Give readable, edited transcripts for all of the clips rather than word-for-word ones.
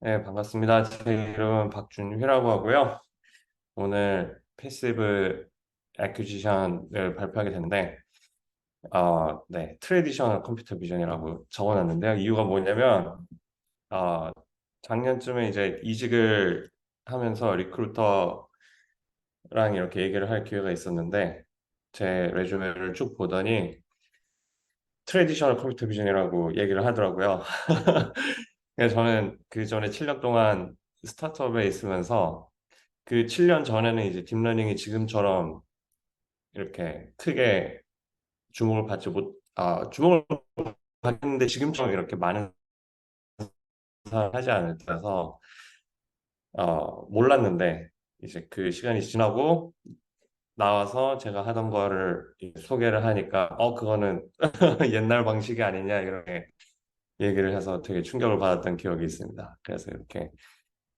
네, 반갑습니다. 제 이름은 박준휘라고 하고요. 오늘 패시브 애퀴지션을 발표하게 됐는데, 트레디셔널 컴퓨터 비전이라고 적어놨는데요. 이유가 뭐냐면, 어, 작년쯤에 이제 이직을 하면서 리크루터랑 이렇게 얘기를 할 기회가 있었는데, 제 레주메를 쭉 보더니, 트레디셔널 컴퓨터 비전이라고 얘기를 하더라고요. 그래서 저는 그 전에 7년 동안 스타트업에 있으면서 그 7년 전에는 이제 딥러닝이 지금처럼 이렇게 크게 주목을 받는데 지금처럼 이렇게 많은 사람을 하지 않을 때라서 몰랐는데 이제 그 시간이 지나고 나와서 제가 하던 거를 이제 소개를 하니까 그거는 옛날 방식이 아니냐 이렇게 얘기를 해서 되게 충격을 받았던 기억이 있습니다. 그래서 이렇게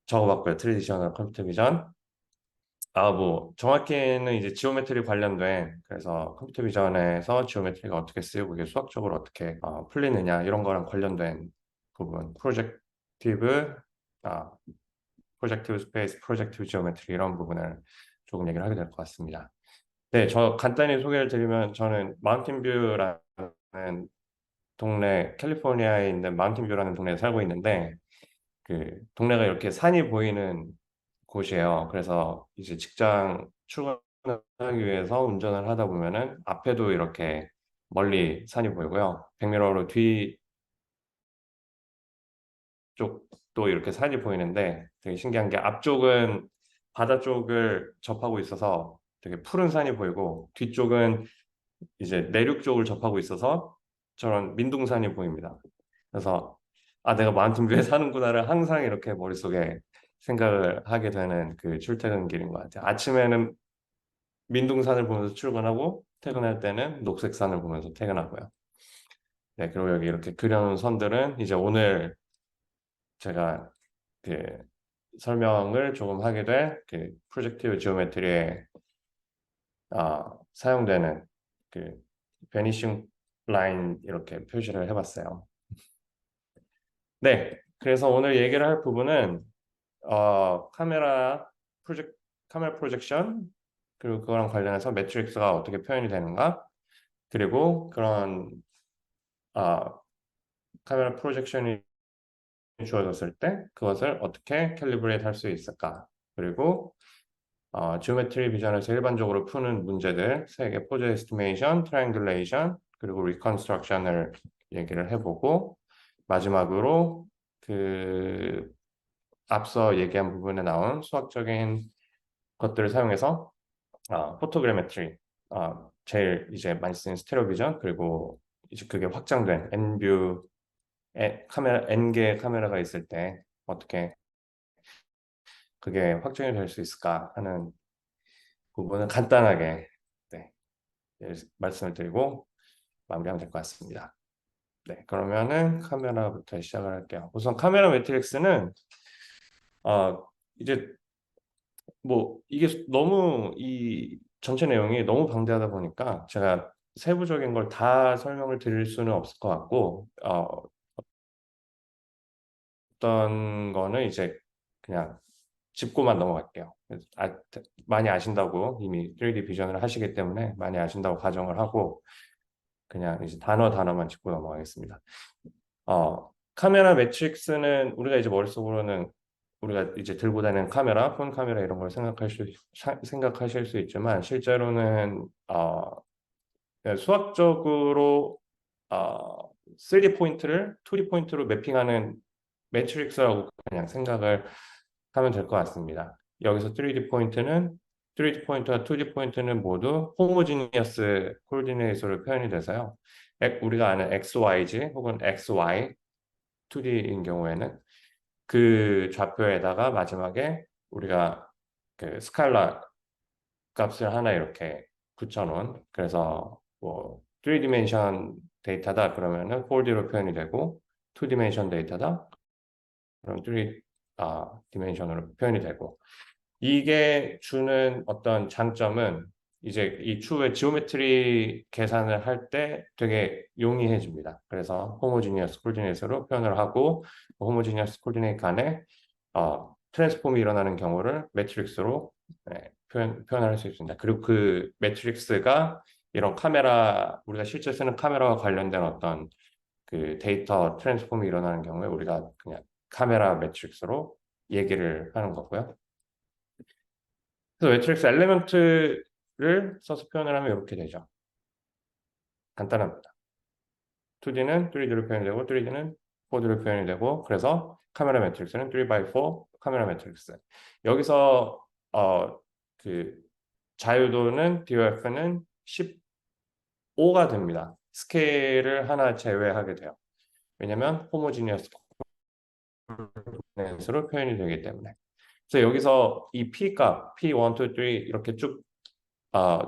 적어봤고요. 트레디셔널 컴퓨터 비전. 뭐, 정확히는 이제 지오메트리 관련된, 그래서 컴퓨터 비전에서 지오메트리가 어떻게 쓰이고 이게 수학적으로 어떻게 풀리느냐, 이런 거랑 관련된 부분, 아, 프로젝티브 스페이스, 프로젝티브 지오메트리 이런 부분을 조금 얘기를 하게 될 것 같습니다. 네, 저 간단히 소개를 드리면 저는 마운틴뷰라는 동네, 캘리포니아에 있는 마운틴뷰라는 동네에 살고 있는데, 그 동네가 이렇게 산이 보이는 곳이에요. 그래서 이제 직장 출근하기 위해서 운전을 하다 보면은 앞에도 이렇게 멀리 산이 보이고요. 백미러로 뒤쪽도 이렇게 산이 보이는데 되게 신기한 게 앞쪽은 바다 쪽을 접하고 있어서 되게 푸른 산이 보이고 뒤쪽은 이제 내륙 쪽을 접하고 있어서 저런 민둥산이 보입니다. 그래서 내가 마운틴뷰에 사는구나를 항상 이렇게 머릿속에 생각을 하게 되는 그 출퇴근길인 것 같아요. 아침에는 민둥산을 보면서 출근하고 퇴근할 때는 녹색산을 보면서 퇴근하고요. 네, 그리고 여기 이렇게 그려놓은 선들은 이제 오늘 제가 그 설명을 조금 하게 될 그 프로젝티브 지오메트리에 사용되는 그 베니싱 라인 이렇게 표시를 해봤어요. 네, 그래서 오늘 얘기를 할 부분은 카메라 카메라 프로젝션 그리고 그거랑 관련해서 매트릭스가 어떻게 표현이 되는가 그리고 그런 어, 카메라 프로젝션이 주어졌을 때 그것을 어떻게 캘리브레이트 할 수 있을까 그리고 지오메트리 비전에서 일반적으로 푸는 문제들 세 개 포즈 에스티메이션, 트라이앵글레이션 그리고 리컨스트럭션을 얘기를 해보고 마지막으로 그 앞서 얘기한 부분에 나온 수학적인 것들을 사용해서 포토그래메트리 제일 이제 많이 쓰는 스테레오 비전 그리고 이제 그게 확장된 N개 카메라가 있을 때 어떻게 그게 확정이 될 수 있을까 하는 부분은 간단하게 네, 말씀을 드리고 마무리하면 될 것 같습니다. 네, 그러면은 카메라부터 시작을 할게요. 우선 카메라 매트릭스는 이제 뭐 이게 너무 이 전체 내용이 너무 방대하다 보니까 제가 세부적인 걸 다 설명을 드릴 수는 없을 것 같고 어떤 거는 이제 그냥 짚고만 넘어갈게요. 많이 아신다고 이미 3D 비전을 하시기 때문에 많이 아신다고 가정을 하고 그냥 이제 단어만 짚고 넘어가겠습니다. 카메라 매트릭스는 우리가 이제 머릿속으로는 우리가 이제 들고 다니는 카메라, 폰 카메라 이런 걸 생각하실 수 있지만 실제로는 수학적으로 3D 포인트를 2D 포인트로 매핑하는 매트릭스라고 그냥 생각을 하면 될 것 같습니다. 여기서 3D 포인트와 2D 포인트는 모두 호모지니어스 코디네이터로 표현이 돼서요. 우리가 아는 XYZ 혹은 XY 2D인 경우에는 그 좌표에다가 마지막에 우리가 그 스칼라 값을 하나 이렇게 붙여놓은 그래서 뭐 3디멘션 데이터다 그러면은 4D로 표현이 되고 2디멘션 데이터다 그럼 3 디멘션으로 표현이 되고 이게 주는 어떤 장점은 이제 이 추후에 지오메트리 계산을 할 때 되게 용이해집니다. 그래서 호모지니어스 코디네이트로 표현을 하고 호모지니어스 코디네이트 간에 트랜스폼이 일어나는 경우를 매트릭스로 표현을 할 수 있습니다. 그리고 그 매트릭스가 이런 카메라, 우리가 실제 쓰는 카메라와 관련된 어떤 그 데이터 트랜스폼이 일어나는 경우에 우리가 그냥 카메라 매트릭스로 얘기를 하는 거고요. 그래서 매트릭스 엘리먼트를 써서 표현을 하면 이렇게 되죠. 간단합니다. 2D는 3D로 표현이 되고 3D는 4D로 표현이 되고 그래서 카메라 매트릭스는 3x4 카메라 매트릭스. 여기서 그 자유도는 DOF는 15가 됩니다. 스케일을 하나 제외하게 돼요. 왜냐면 호모지니어스 코디네이트로 표현이 되기 때문에. 그래서 여기서 이 P 값, P1, 2, 3 이렇게 쭉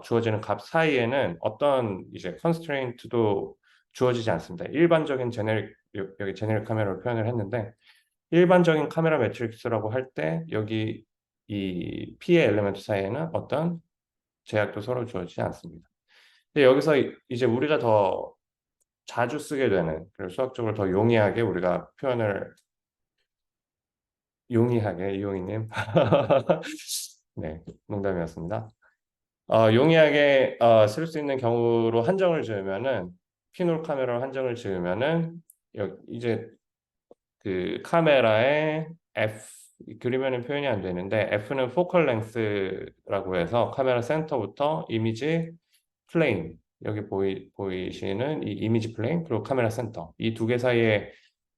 주어지는 값 사이에는 어떤 이제 컨스트레인트도 주어지지 않습니다. 일반적인 제네릭, 여기 제네릭 카메라로 표현을 했는데 일반적인 카메라 매트릭스라고 할 때 여기 이 P의 엘리먼트 사이에는 어떤 제약도 서로 주어지지 않습니다. 근데 여기서 이제 우리가 더 자주 쓰게 되는, 그리고 수학적으로 더 용이하게 우리가 표현을 용이하게 이용희님 네, 농담이었습니다. 용이하게 쓸 수 있는 경우로 한정을 지으면은 피놀 카메라로 한정을 지으면은 이제 그 카메라의 F 그리면은 표현이 안 되는데 F는 포컬 랭스라고 해서 카메라 센터부터 이미지 플레인 여기 보이시는 이 이미지 플레인 그리고 카메라 센터 이 두 개 사이의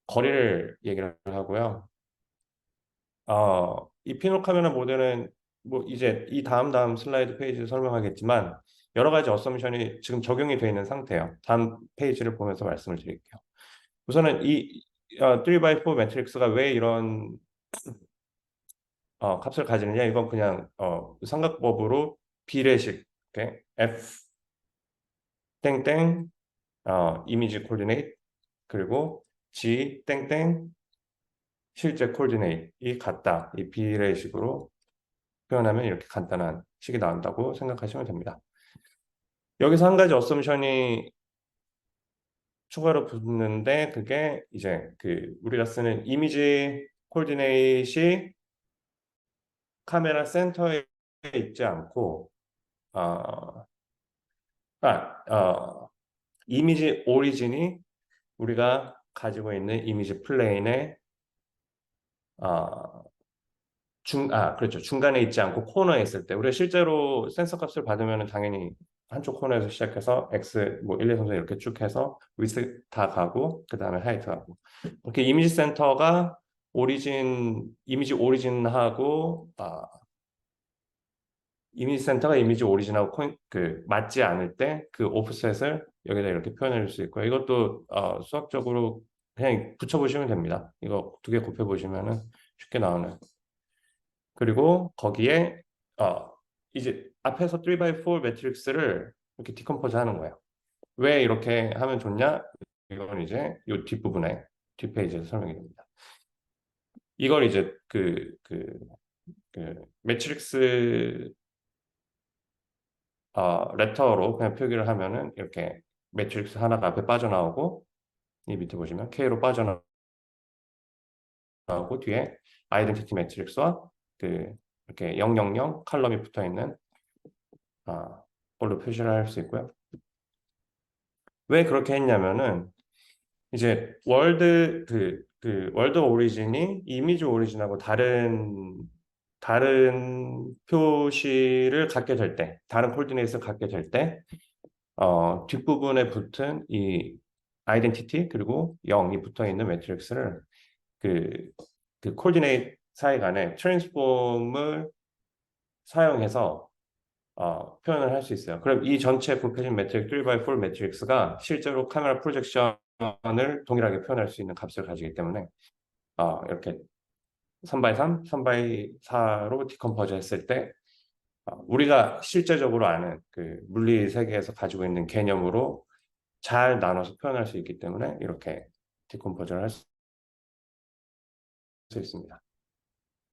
거리를 얘기를 하고요. 이 피놀 카메라 모델은 뭐 이제 이 다음 슬라이드 페이지를 설명하겠지만 여러 가지 어썸션이 지금 적용이 되어 있는 상태예요. 다음 페이지를 보면서 말씀을 드릴게요. 우선은 이 3x4 매트릭스가 왜 이런 값을 가지느냐 이건 그냥 삼각법으로 비례식 이렇게 F 땡땡 이미지 코디네이트 그리고 G 땡땡 실제 코디네이트이 같다. 이 비례식으로 표현하면 이렇게 간단한 식이 나온다고 생각하시면 됩니다. 여기서 한 가지 어썸션이 추가로 붙는데 그게 이제 그 우리가 쓰는 이미지 코디네이트이 카메라 센터에 있지 않고 어, 이미지 오리진이 우리가 가지고 있는 이미지 플레인의 어, 그렇죠. 중간에 있지 않고 코너에 있을 때 우리가 실제로 센서 값을 받으면 당연히 한쪽 코너에서 시작해서 X 뭐 1, 2, 3, 4 이렇게 쭉 해서 위스 다 가고 그 다음에 하이트 가고 이렇게 이미지 센터가 이미지 오리진하고 이미지 센터가 이미지 오리진하고 맞지 않을 때 그 오프셋을 여기다 이렇게 표현할 수 있고요. 이것도 수학적으로 그냥 붙여보시면 됩니다. 이거 두 개 곱해보시면은 쉽게 나오는. 그리고 거기에 이제 앞에서 3x4 매트릭스를 이렇게 디컴포즈 하는 거예요. 왜 이렇게 하면 좋냐? 이건 이제 이 뒷부분에 뒷페이지에서 설명이 됩니다. 이걸 이제 매트릭스 레터로 그냥 표기를 하면은 이렇게 매트릭스 하나가 앞에 빠져나오고 이 밑에 보시면 K로 빠져나오고 뒤에 아이덴티티 매트릭스와 이렇게 000 칼럼이 붙어 있는 걸로 표시를 할 수 있고요. 왜 그렇게 했냐면은 이제 월드 오리진이 이미지 오리진하고 다른 표시를 갖게 될 때, 다른 콜디네이트를 갖게 될 때, 뒷부분에 붙은 이 아이덴티티 그리고 0이 붙어 있는 매트릭스를 그, 그 콜디네이트 사이 간에 트랜스폼을 사용해서 표현을 할 수 있어요. 그럼 이 전체 곱해진 매트릭 3x4 매트릭스가 실제로 카메라 프로젝션을 동일하게 표현할 수 있는 값을 가지기 때문에 이렇게 3x3, 3x4로 디컴포즈 했을 때 우리가 실제적으로 아는 그 물리 세계에서 가지고 있는 개념으로 잘 나눠서 표현할 수 있기 때문에 이렇게 디컴포즈를 할 수 있습니다.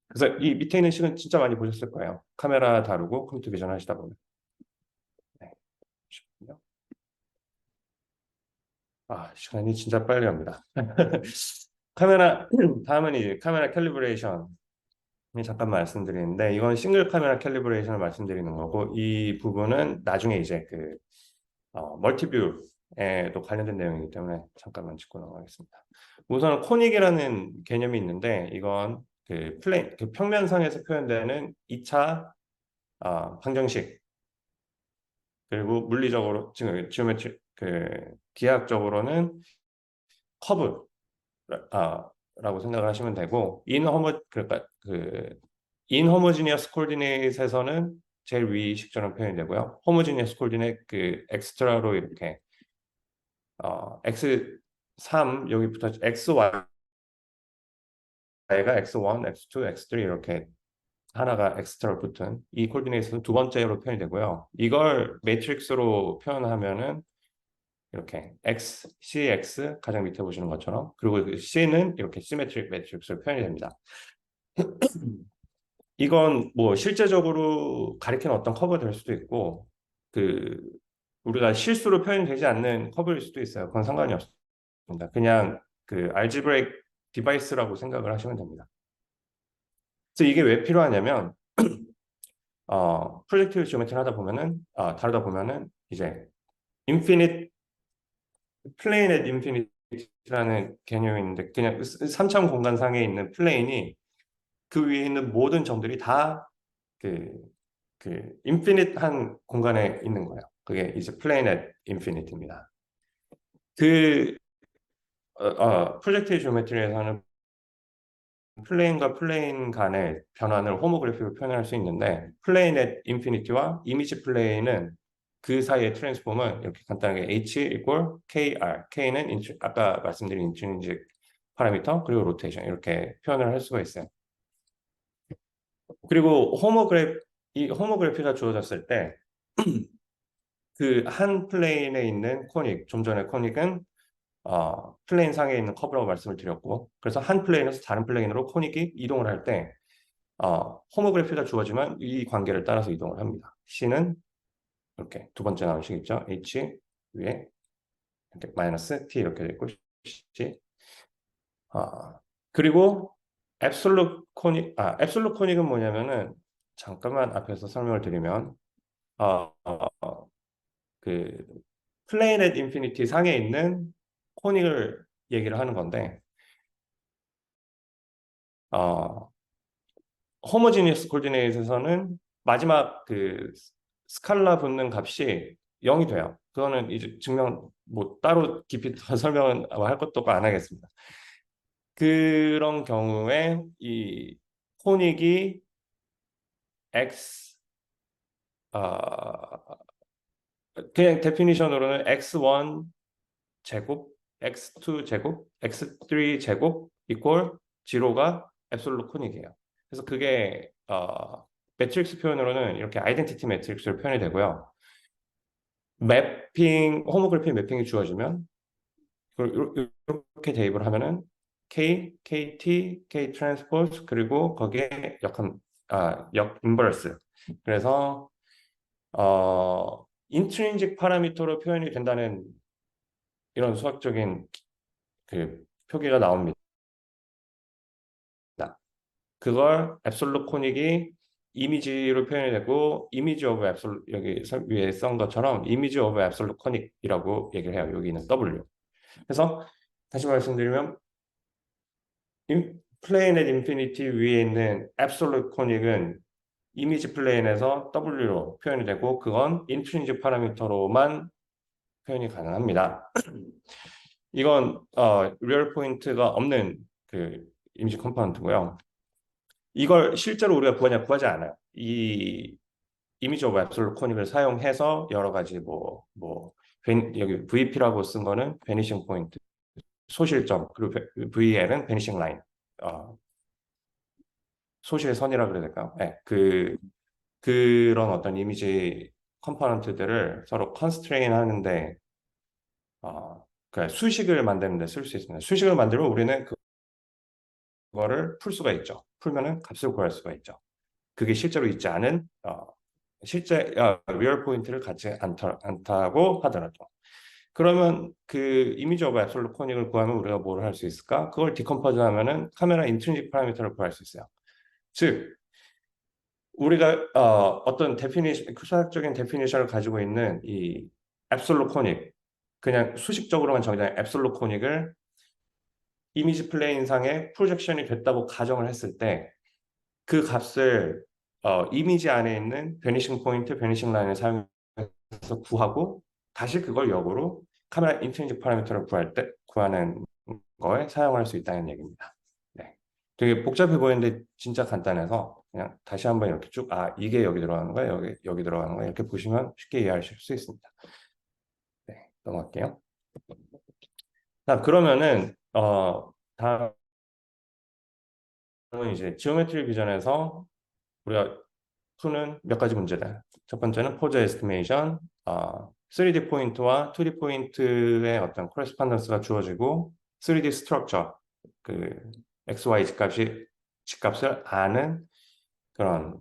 그래서 이 밑에 있는 식은 진짜 많이 보셨을 거예요. 카메라 다루고 컴퓨터 비전 하시다 보면. 시간이 진짜 빨리 갑니다. 다음은 이제 카메라 캘리브레이션. 잠깐 말씀드리는데, 이건 싱글 카메라 캘리브레이션을 말씀드리는 거고, 이 부분은 나중에 이제 멀티뷰에도 관련된 내용이기 때문에 잠깐만 짚고 넘어가겠습니다. 우선 코닉이라는 개념이 있는데, 이건 그 평면상에서 표현되는 2차 방정식, 그리고 물리적으로 지금 지오메트리 기하학적으로는 커브 라고 생각을 하시면 되고, 그러니까 인호모지니어스 코디네이트에서는 제일 위 식처럼 표현이 되고요. 호모지니어스 코디네이트 엑스트라로 이렇게 x3 여기부터 xy가 x1, x2, x3 이렇게 하나가 엑스트라로 붙은 이 코디네이트는 두 번째로 표현이 되고요. 이걸 매트릭스로 표현하면은 이렇게 CX 가장 밑에 보시는 것처럼, 그리고 그 C는 이렇게 시메트릭 매트릭스로 표현이 됩니다. 이건 뭐 실제적으로 가리키는 어떤 커브가 될 수도 있고, 그 우리가 실수로 표현되지 않는 커브일 수도 있어요. 그건 상관이 없습니다. 그냥 알지브레이크 디바이스라고 생각을 하시면 됩니다. 그래서 이게 왜 필요하냐면 프로젝티브 지오메트리를 다루다 보면은 이제 인피니트 플레인 앳 인피니티라는 개념이 있는데, 그냥 3차 공간상에 있는 플레인이 그 위에 있는 모든 점들이 다 인피니트한 공간에 있는 거예요. 그게 이제 플레인 앳 인피니티입니다. 프로젝티브 지오메트리에서는 플레인과 플레인 간의 변환을 호모그래픽으로 표현할 수 있는데, 플레인 앳 인피니티와 이미지 플레인은 그 사이의 트랜스폼은 이렇게 간단하게 H equal KR, K는 아까 말씀드린 인트린직 파라미터, 그리고 로테이션 이렇게 표현을 할 수가 있어요. 그리고 이 호모그래피가 주어졌을 때 그 한 플레인에 있는 좀 전에 코닉은 플레인 상에 있는 커브라고 말씀을 드렸고, 그래서 한 플레인에서 다른 플레인으로 코닉이 이동을 할 때 호모그래피가 주어지면 이 관계를 따라서 이동을 합니다. C는 이렇게 두 번째 나오시겠죠? H 위에 이렇게 마이너스 T 이렇게 되고, C 그리고 앱솔루트 코닉은 뭐냐면은, 잠깐만 앞에서 설명을 드리면 그 플레인 앳 인피니티 상에 있는 코닉을 얘기를 하는 건데, 호모지니어스 코디네이트에서는 마지막 스칼라 붙는 값이 0이 돼요. 그거는 이제 뭐 따로 깊이 더 설명은 할 것도 없고 안 하겠습니다. 그런 경우에 이 코닉이 x 그냥 데피니션으로는 x1 제곱, x2 제곱, x3 제곱 이퀄 0가 앱솔루트 코닉이에요. 그래서 그게 매트릭스 표현으로는 이렇게 아이덴티티 매트릭스로 표현이 되고요. 호모그래피 매핑이 주어지면 이렇게 대입을 하면은 K, KT, K 트랜스포즈, 그리고 거기에 역 인버스. 그래서 인트린직 파라미터로 표현이 된다는 이런 수학적인 표기가 나옵니다. 그걸 앱솔루트 코닉이 이미지로 표현이 되고, 이미지 오브 앱솔루트, 여기 위에 쓴 것처럼 이미지 오브 앱솔루트 코닉이라고 얘기를 해요. 여기는 W. 그래서 다시 말씀드리면 플레인 앳 인피니티 위에 있는 앱솔루트 코닉은 이미지 플레인에서 W로 표현이 되고, 그건 인트린직 파라미터로만 표현이 가능합니다. 이건 리얼 포인트가 없는 이미지 컴포넌트고요. 이걸 실제로 우리가 구하지 않아요. 이 이미지 오브 앱솔루트 코닉을 사용해서 여러 가지 여기 VP라고 쓴 거는 베니싱 포인트, 소실점, 그리고 VL은 베니싱 라인, 소실선이라 그래야 될까요? 네, 그런 어떤 이미지 컴포넌트들을 서로 컨스트레인 하는데, 수식을 만드는 데 쓸 수 있습니다. 수식을 만들면 우리는 그거를 풀 수가 있죠. 풀면은 값을 구할 수가 있죠. 그게 실제로 있지 않은 실제 리얼 포인트를 갖지 않다고 하더라도. 그러면 그 이미지 오브 앱솔루트 코닉을 구하면 우리가 뭘 할 수 있을까? 그걸 디컴포즈 하면은 카메라 인트린식 파라미터를 구할 수 있어요. 즉 우리가 어떤 데피니션, 수학적인 데피니션을 가지고 있는 이 앱솔루트 코닉, 그냥 수식적으로만 정의된 앱솔루트 코닉을 이미지 플레인상에 프로젝션이 됐다고 가정을 했을 때 그 값을 이미지 안에 있는 베니싱 포인트, 베니싱 라인을 사용해서 구하고 다시 그걸 역으로 카메라 인트린식 파라미터를 구하는 거에 사용할 수 있다는 얘기입니다. 네. 되게 복잡해 보이는데 진짜 간단해서 그냥 다시 한번 이렇게 쭉, 이게 여기 들어가는 거야, 여기 들어가는 거야, 이렇게 보시면 쉽게 이해하실 수 있습니다. 네, 넘어갈게요. 자, 그러면은, 다음은 이제 지오메트리 비전에서 우리가 푸는 몇 가지 문제들. 첫 번째는 포즈 에스티메이션, 3D 포인트와 2D 포인트의 어떤 코레스pondence가 주어지고 3D 스트럭처, 그 XY 집값을 아는 그런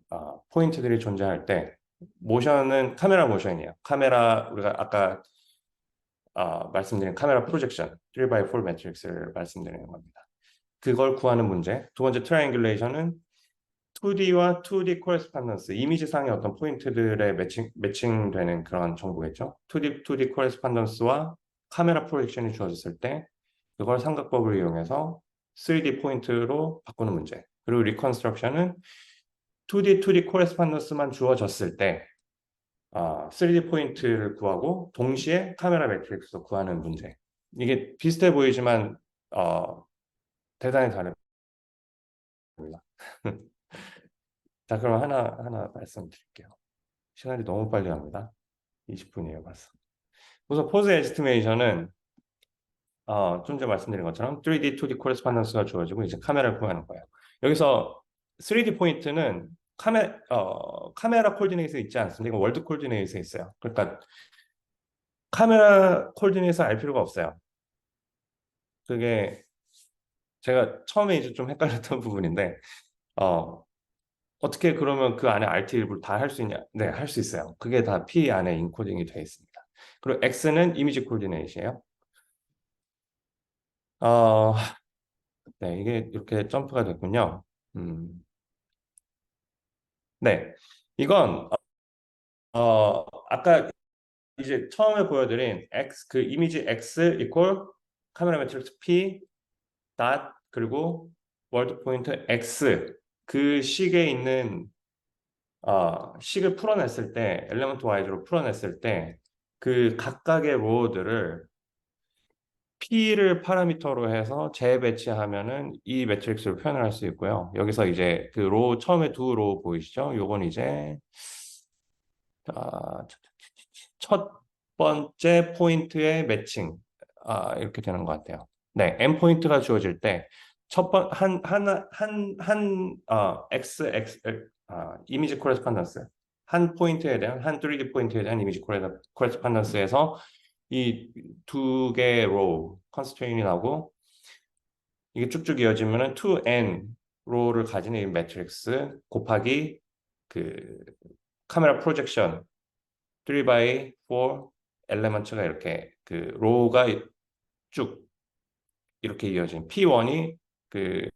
포인트들이 존재할 때 모션은 카메라 모션이에요. 카메라 우리가 아까 말씀드린 카메라 프로젝션 3x4 매트릭스를 말씀드리는 겁니다. 그걸 구하는 문제. 두 번째 트라이앵귤레이션은 2D와 2D 코레스pondence, 이미지상의 어떤 포인트들의 매칭되는 그런 정보겠죠. 2D 코레스pondence와 카메라 프로젝션이 주어졌을 때 그걸 삼각법을 이용해서 3D 포인트로 바꾸는 문제. 그리고 리컨스트럭션은 2D 코레스pondence만 주어졌을 때 3D 포인트를 구하고 동시에 카메라 매트릭스도 구하는 문제. 이게 비슷해 보이지만 대단히 다릅니다. 자, 그럼 하나 말씀드릴게요. 시간이 너무 빨리 갑니다. 20분이에요, 벌써. 우선 포즈 에스티메이션은 좀 전에 말씀드린 것처럼 3D, 2D 코레스pondence가 주어지고 이제 카메라를 구하는 거예요. 여기서 3D 포인트는 카메라 코디네이트에 있지 않습니다. 이건 월드 코디네이트에 있어요. 그러니까 카메라 코디네이트를 알 필요가 없어요. 그게 제가 처음에 이제 좀 헷갈렸던 부분인데 어떻게 그러면 그 안에 RT 일부를 다 할 수 있냐? 네, 할 수 있어요. 그게 다 P 안에 인코딩이 되어 있습니다. 그리고 X는 이미지 코디네이트예요. 어, 네, 이게 이렇게 점프가 됐군요. 네, 이건 아까 이제 처음에 보여드린 X 그 이미지 X 이퀄 카메라 매트릭스 P 닷 그리고 월드 포인트 X 그 식에 있는 식을 풀어냈을 때 엘리먼트 와이즈로 풀어냈을 때 그 각각의 로우들을 P를 파라미터로 해서 재배치하면은 이 매트릭스를 표현을 할 수 있고요. 여기서 이제 그 로우 처음에 두 로우 보이시죠? 요건 이제 첫 번째 포인트의 매칭 이렇게 되는 것 같아요. 네, M 포인트가 주어질 때 첫 번 X 이미지 코레스pondence한 포인트에 대한 한 3D 포인트에 대한 이미지 코레스pondence에서 이 두 개의 로우 컨스트레인이 나오고 이게 쭉쭉 이어지면은 2n 로우를 가진 이 매트릭스 곱하기 그 카메라 프로젝션 3x4 엘레먼트가 이렇게 그 로우가 쭉 이렇게 이어진 P1이 그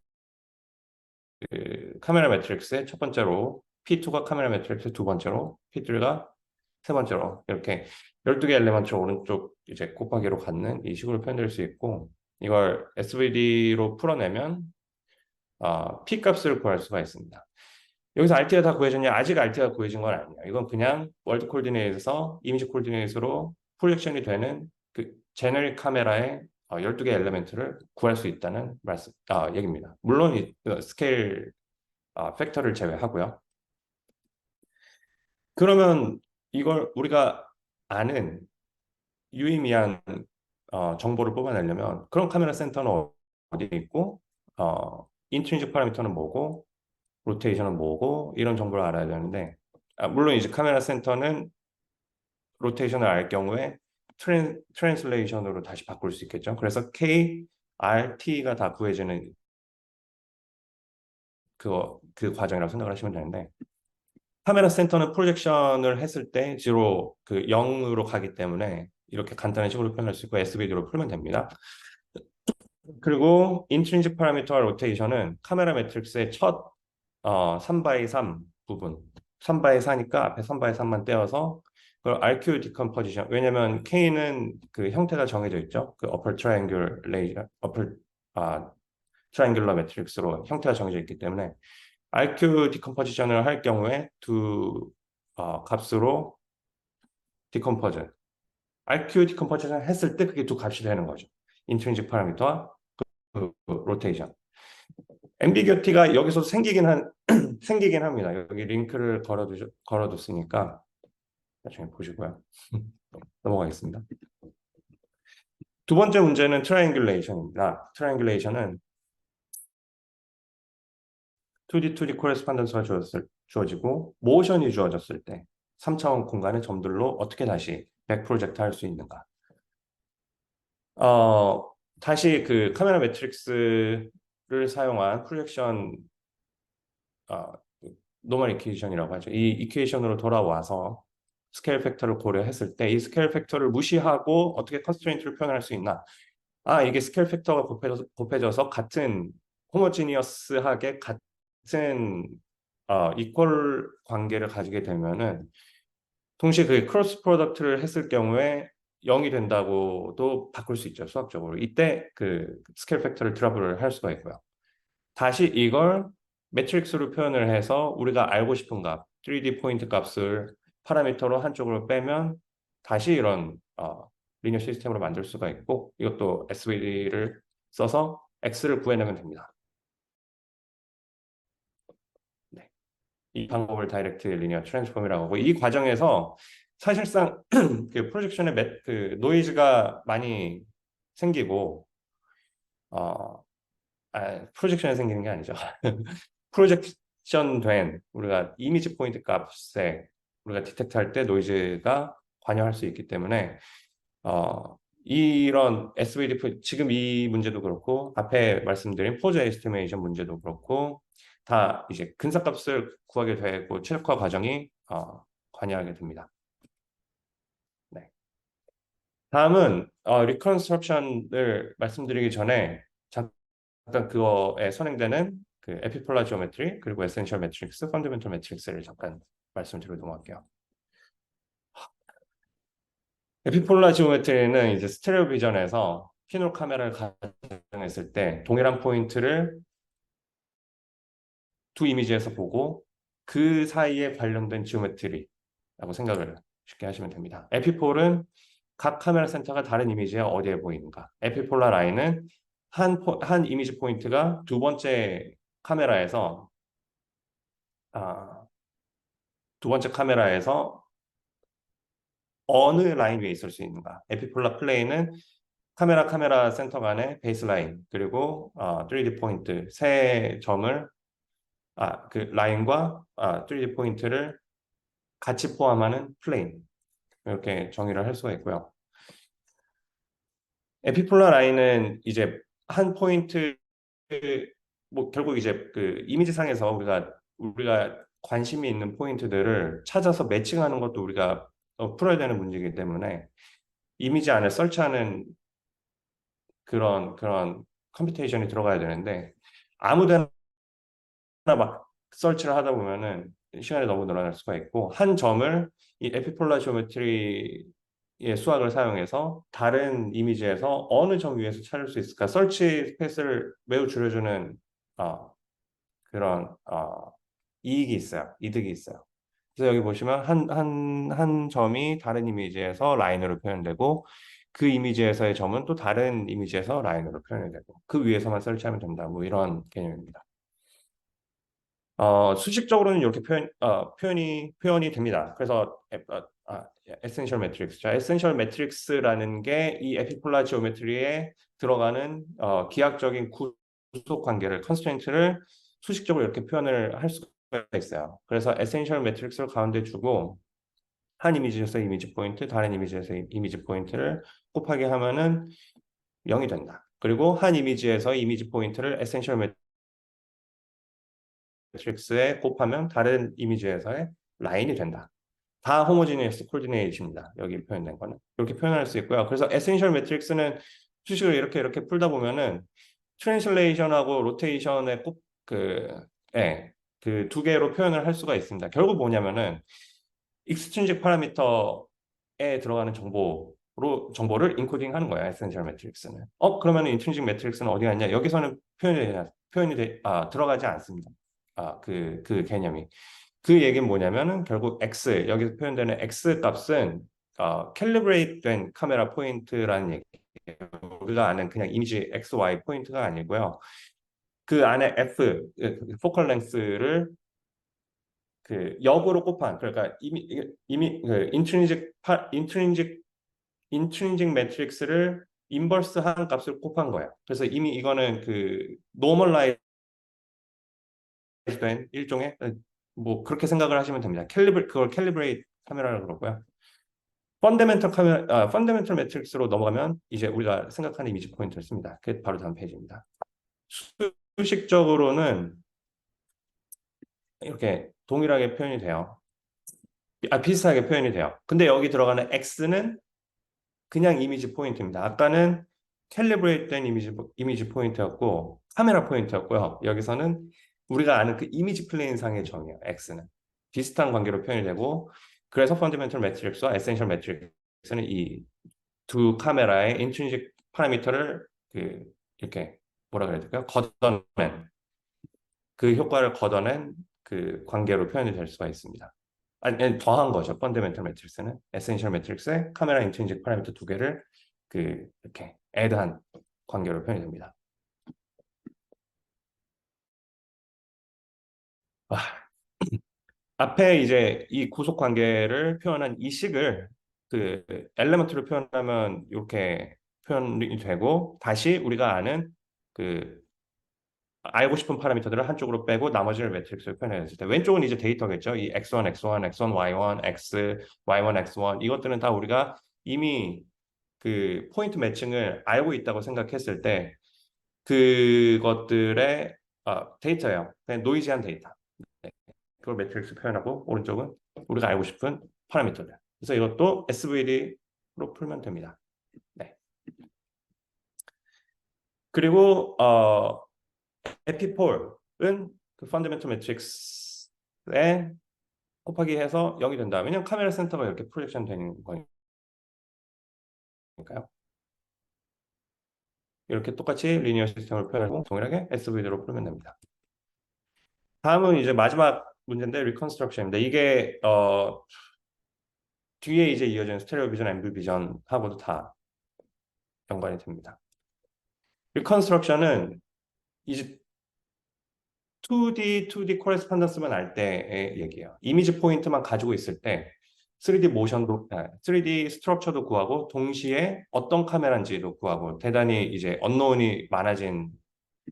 카메라 매트릭스의 첫 번째로 P2가 카메라 매트릭스 두 번째로 P3가 세 번째로 이렇게 12개 엘리먼트를 오른쪽 이제 곱하기로 갖는 이 식으로 표현될 수 있고 이걸 SVD로 풀어내면 P 값을 구할 수가 있습니다. 여기서 RT가 다 구해졌냐? 아직 RT가 구해진 건 아니에요. 이건 그냥 월드 코디네이트에서 이미지 코디네이트로 프로젝션이 되는 그 제너릭 카메라의 12개 엘리먼트를 구할 수 있다는 얘기입니다. 물론 스케일 팩터를 제외하고요. 그러면 이걸 우리가 아는 유의미한 정보를 뽑아내려면 그럼 카메라 센터는 어디에 있고 인트린식 파라미터는 뭐고 로테이션은 뭐고 이런 정보를 알아야 되는데 물론 이제 카메라 센터는 로테이션을 알 경우에 트랜슬레이션으로 다시 바꿀 수 있겠죠. 그래서 K, R, T가 다 구해지는 그 과정이라고 생각을 하시면 되는데 카메라 센터는 프로젝션을 했을 때 0으로 가기 때문에 이렇게 간단한 식으로 표현할 수 있고 SVD로 풀면 됩니다. 그리고 인트린식 파라미터와 로테이션은 카메라 매트릭스의 첫 3x3 부분 3x4니까 앞에 3x3만 떼어서 그걸 RQ 디컴포지션 왜냐면 K는 그 형태가 정해져 있죠. 그 트라이앵귤러 매트릭스로 형태가 정해져 있기 때문에 RQ 디컴포지션을 할 경우에 두 값으로 디컴포즈 RQ 디컴포지션 했을 때 그게 두 값이 되는 거죠. 인트린식 파라미터와 그 로테이션. 앰비규티가 여기서 생기긴 합니다. 여기 링크를 걸어뒀으니까 나중에 보시고요. 넘어가겠습니다. 두 번째 문제는 트라이앵귤레이션입니다. 트라이앵귤레이션은 2D 코레스pondence가 주어지고 모션이 주어졌을 때 3차원 공간의 점들로 어떻게 다시 백 프로젝트 할 수 있는가. 다시 그 카메라 매트릭스를 사용한 프로젝션 노멀 이퀘이션이라고 하죠. 이 이퀘이션으로 돌아와서 스케일 팩터를 고려했을 때 이 스케일 팩터를 무시하고 어떻게 컨스트레인트를 표현할 수 있나? 이게 스케일 팩터가 곱해져서 같은 호모지니어스하게 같은 이퀄 관계를 가지게 되면은 동시에 그 크로스 프로덕트를 했을 경우에 0이 된다고도 바꿀 수 있죠. 수학적으로. 이때 그 스케일 팩터를 드랍을 할 수가 있고요. 다시 이걸 매트릭스로 표현을 해서 우리가 알고 싶은 값, 3D 포인트 값을 파라미터로 한쪽으로 빼면 다시 이런 리니어 시스템으로 만들 수가 있고 이것도 SVD를 써서 X를 구해내면 됩니다. 네. 이 방법을 다이렉트 리니어 트랜스폼이라고 하고 이 과정에서 사실상 그 프로젝션의 그 노이즈가 많이 생기고 프로젝션에 생기는 게 아니죠. 프로젝션 된 우리가 이미지 포인트 값에 우리가 디텍트 할 때 노이즈가 관여할 수 있기 때문에 이런 SVD 지금 이 문제도 그렇고 앞에 말씀드린 포즈 에스티메이션 문제도 그렇고 다 이제 근사값을 구하게 되고 최적화 과정이 관여하게 됩니다. 네. 다음은 리컨스트럭션을 말씀드리기 전에 잠깐 그거에 선행되는 그 에피폴라 지오메트리 그리고 에센셜 매트릭스, 펀더멘털 매트릭스를 잠깐 말씀드리고 넘어갈게요. 에피폴라 지오메트리는 이제 스테레오 비전에서 피놀 카메라를 가정했을 때 동일한 포인트를 두 이미지에서 보고 그 사이에 관련된 지오메트리라고 생각을 쉽게 하시면 됩니다. 에피폴은 각 카메라 센터가 다른 이미지에 어디에 보이는가. 에피폴라 라인은 한 이미지 포인트가 두 번째 카메라에서 두 번째 카메라에서 어느 라인 위에 있을 수 있는가. 에피폴라 플레인은 카메라 센터 간의 베이스라인 그리고 3D 포인트 세 점을 그 라인과 3D 포인트를 같이 포함하는 플레인 이렇게 정의를 할 수가 있고요. 에피폴라 라인은 이제 한 포인트 뭐 결국 이제 그 이미지 상에서 우리가 관심이 있는 포인트들을 찾아서 매칭하는 것도 우리가 풀어야 되는 문제이기 때문에 이미지 안에 설치하는 그런 컴퓨테이션이 들어가야 되는데 아무데나 막 설치를 하다 보면은 시간이 너무 늘어날 수가 있고 한 점을 이 에피폴라 지오메트리의 수학을 사용해서 다른 이미지에서 어느 점 위에서 찾을 수 있을까 설치 스페이스를 매우 줄여주는 그런 이득이 있어요. 그래서 여기 보시면 한 점이 다른 이미지에서 라인으로 표현되고 그 이미지에서의 점은 또 다른 이미지에서 라인으로 표현이 되고 그 위에서만 설치하면 된다. 뭐 이런 개념입니다. 수식적으로는 이렇게 표현이 됩니다. 그래서 에센셜 매트릭스죠. 에센셜 매트릭스라는 게 이 에피폴라 지오메트리에 들어가는 기하학적인 구속 관계를 컨스트레인트를 수식적으로 이렇게 표현을 할 수가 있어요. 그래서 에센셜 매트릭스를 가운데 두고 한 이미지에서 이미지 포인트, 다른 이미지에서 이미지 포인트를 곱하게 하면은 0이 된다. 그리고 한 이미지에서 이미지 포인트를 에센셜 매트릭스에 곱하면 다른 이미지에서의 라인이 된다. 다 호모지니어스 코디네이트입니다. 여기 표현된 거는 이렇게 표현할 수 있고요. 그래서 에센셜 매트릭스는 수식을 이렇게 풀다 보면은 트랜슬레이션하고 로테이션의 꼭그 예, 그 두 개로 표현을 할 수가 있습니다. 결국 뭐냐면은 익스트린식 파라미터에 들어가는 정보를 인코딩 하는 거야, 에센셜 매트릭스는. 그러면 인트린식 매트릭스는 어디 갔냐? 여기서는 들어가지 않습니다. 그 개념이. 그 얘기는 뭐냐면은 결국 X, 여기서 표현되는 X 값은 캘리브레이트 된 카메라 포인트라는 얘기예요. 우리가 아는 그냥 이미지 X, Y 포인트가 아니고요. 그 안에 F, 포컬 랭스를 그 역으로 곱한, 그러니까 그 인트린직 매트릭스를 인버스한 값을 곱한 거야. 그래서 이미 이거는 그 노멀라이즈 된 일종의 뭐 그렇게 생각을 하시면 됩니다. 그걸 캘리브레이트 카메라라고 그러고요. 펀더멘털 매트릭스로 넘어가면 이제 우리가 생각하는 이미지 포인트를 씁니다. 그게 바로 다음 페이지입니다. 수식적으로는 이렇게 동일하게 표현이 돼요. 비슷하게 표현이 돼요. 근데 여기 들어가는 X는 그냥 이미지 포인트입니다. 아까는 캘리브레이트 된 이미지 포인트였고 카메라 포인트였고요. 여기서는 우리가 아는 그 이미지 플레인 상의 점이에요. X는 비슷한 관계로 표현이 되고, 그래서 펀더멘털 매트릭스와 에센셜 매트릭스는 이 두 카메라의 인트린식 파라미터를 이렇게 뭐라 그래야 될까요? 그 효과를 걷어낸 그 관계로 표현이 될 수가 있습니다. 아니, 더한 거죠. 펀더멘털 매트릭스는 에센셜 매트릭스에 카메라 인트린식 파라미터 두 개를 이렇게 애드한 관계로 표현이 됩니다. 아, 앞에 이제 이 구속 관계를 표현한 이 식을 그 엘레먼트로 표현하면 이렇게 표현이 되고, 다시 우리가 아는 그 알고 싶은 파라미터들을 한쪽으로 빼고 나머지를 매트릭스로 표현했을 때, 왼쪽은 이제 데이터겠죠. 이 x1, x1, x1, y1, x, y1, x1 이것들은 다 우리가 이미 그 포인트 매칭을 알고 있다고 생각했을 때 그것들의 데이터예요. 그냥 노이즈한 데이터. 네. 그걸 매트릭스 표현하고, 오른쪽은 우리가 알고 싶은 파라미터들. 그래서 이것도 SVD로 풀면 됩니다. 네. 그리고 에피폴은 그 펀더멘털 매트릭스에 곱하기 해서 0이 된다. 왜냐면 카메라 센터가 이렇게 프로젝션 되는 거니까요. 이렇게 똑같이 리니어 시스템을 표현하고 동일하게 SVD로 풀면 됩니다. 다음은 이제 마지막 문제인데 리컨스트럭션입니다. 이게 뒤에 이제 이어지는 스테레오 비전, 앰플 비전하고도 다 연관이 됩니다. 리컨스트럭션은 이제 2D 코레스pondence만 알 때의 얘기예요. 이미지 포인트만 가지고 있을 때 3D 모션도, 3D 스트럭처도 구하고 동시에 어떤 카메라인지도 구하고, 대단히 이제 언노운이 많아진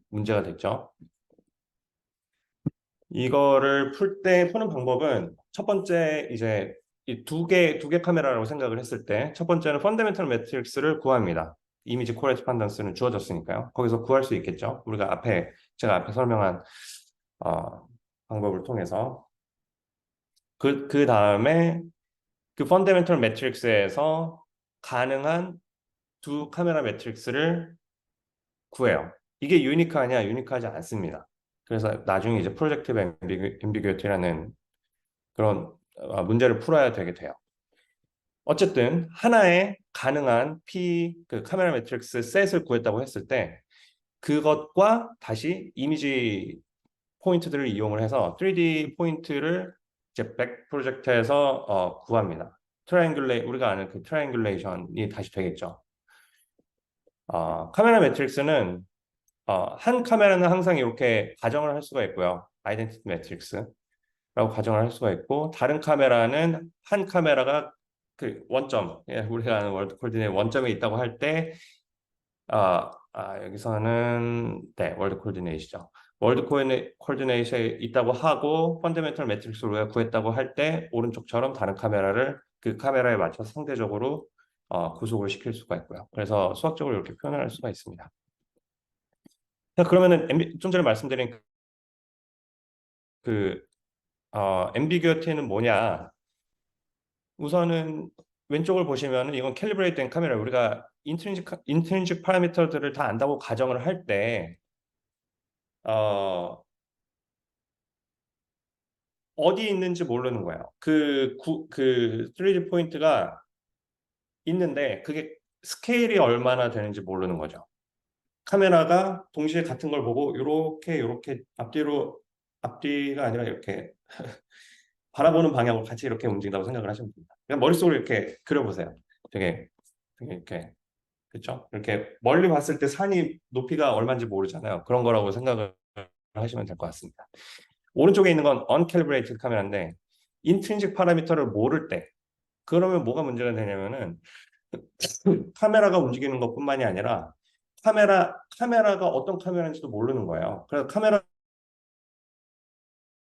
문제가 됐죠. 이거를 푸는 방법은 첫 번째 이제 이 두 개 카메라라고 생각을 했을 때 첫 번째는 펀더멘털 매트릭스를 구합니다. 이미지 코레스pondence는 주어졌으니까요. 거기서 구할 수 있겠죠. 제가 앞에 설명한 어, 방법을 통해서 그 다음에 그 펀더멘털 매트릭스에서 가능한 두 카메라 매트릭스를 구해요. 이게 유니크하냐? 유니크하지 않습니다. 그래서 나중에 이제 프로젝티브 앰비규어티라는 그런 문제를 풀어야 되게 돼요. 어쨌든 하나의 가능한 그 카메라 매트릭스 셋을 구했다고 했을 때 그것과 다시 이미지 포인트들을 이용을 해서 3D 포인트를 이제 백 프로젝트에서 구합니다. 우리가 아는 그 트라이앵귤레이션이 다시 되겠죠. 카메라 매트릭스는 한 카메라는 항상 이렇게 가정을 할 수가 있고요. 아이덴티티 매트릭스라고 가정을 할 수가 있고, 다른 카메라는 한 카메라가 그 원점, 우리가 아는 월드 코디네이트 원점에 있다고 할 때, 여기서는 네, 월드 코디네이트죠. 월드 코디네이트에 있다고 하고 펀더멘털 매트릭스를 우리가 구했다고 할 때 오른쪽처럼 다른 카메라를 그 카메라에 맞춰 상대적으로 구속을 시킬 수가 있고요. 그래서 수학적으로 이렇게 표현할 수가 있습니다. 자, 그러면은 좀 전에 말씀드린 그 앰비규어티는 뭐냐? 우선은 왼쪽을 보시면은 이건 캘리브레이트 된 카메라. 우리가 인트린식 파라미터들을 다 안다고 가정을 할 때, 어디 있는지 모르는 거예요. 그 3D 포인트가 있는데 그게 스케일이 얼마나 되는지 모르는 거죠. 카메라가 동시에 같은 걸 보고 요렇게 앞뒤가 아니라 이렇게 바라보는 방향으로 같이 이렇게 움직인다고 생각을 하시면 됩니다. 그냥 머릿속으로 이렇게 그려보세요. 되게 이렇게 그렇죠? 이렇게 멀리 봤을 때 산이 높이가 얼마인지 모르잖아요. 그런 거라고 생각을 하시면 될 것 같습니다. 오른쪽에 있는 건 uncalibrated 카메라인데 인트린식 파라미터를 모를 때 그러면 뭐가 문제가 되냐면은 카메라가 움직이는 것뿐만이 아니라 카메라가 어떤 카메라인지도 모르는 거예요. 그래서 카메라가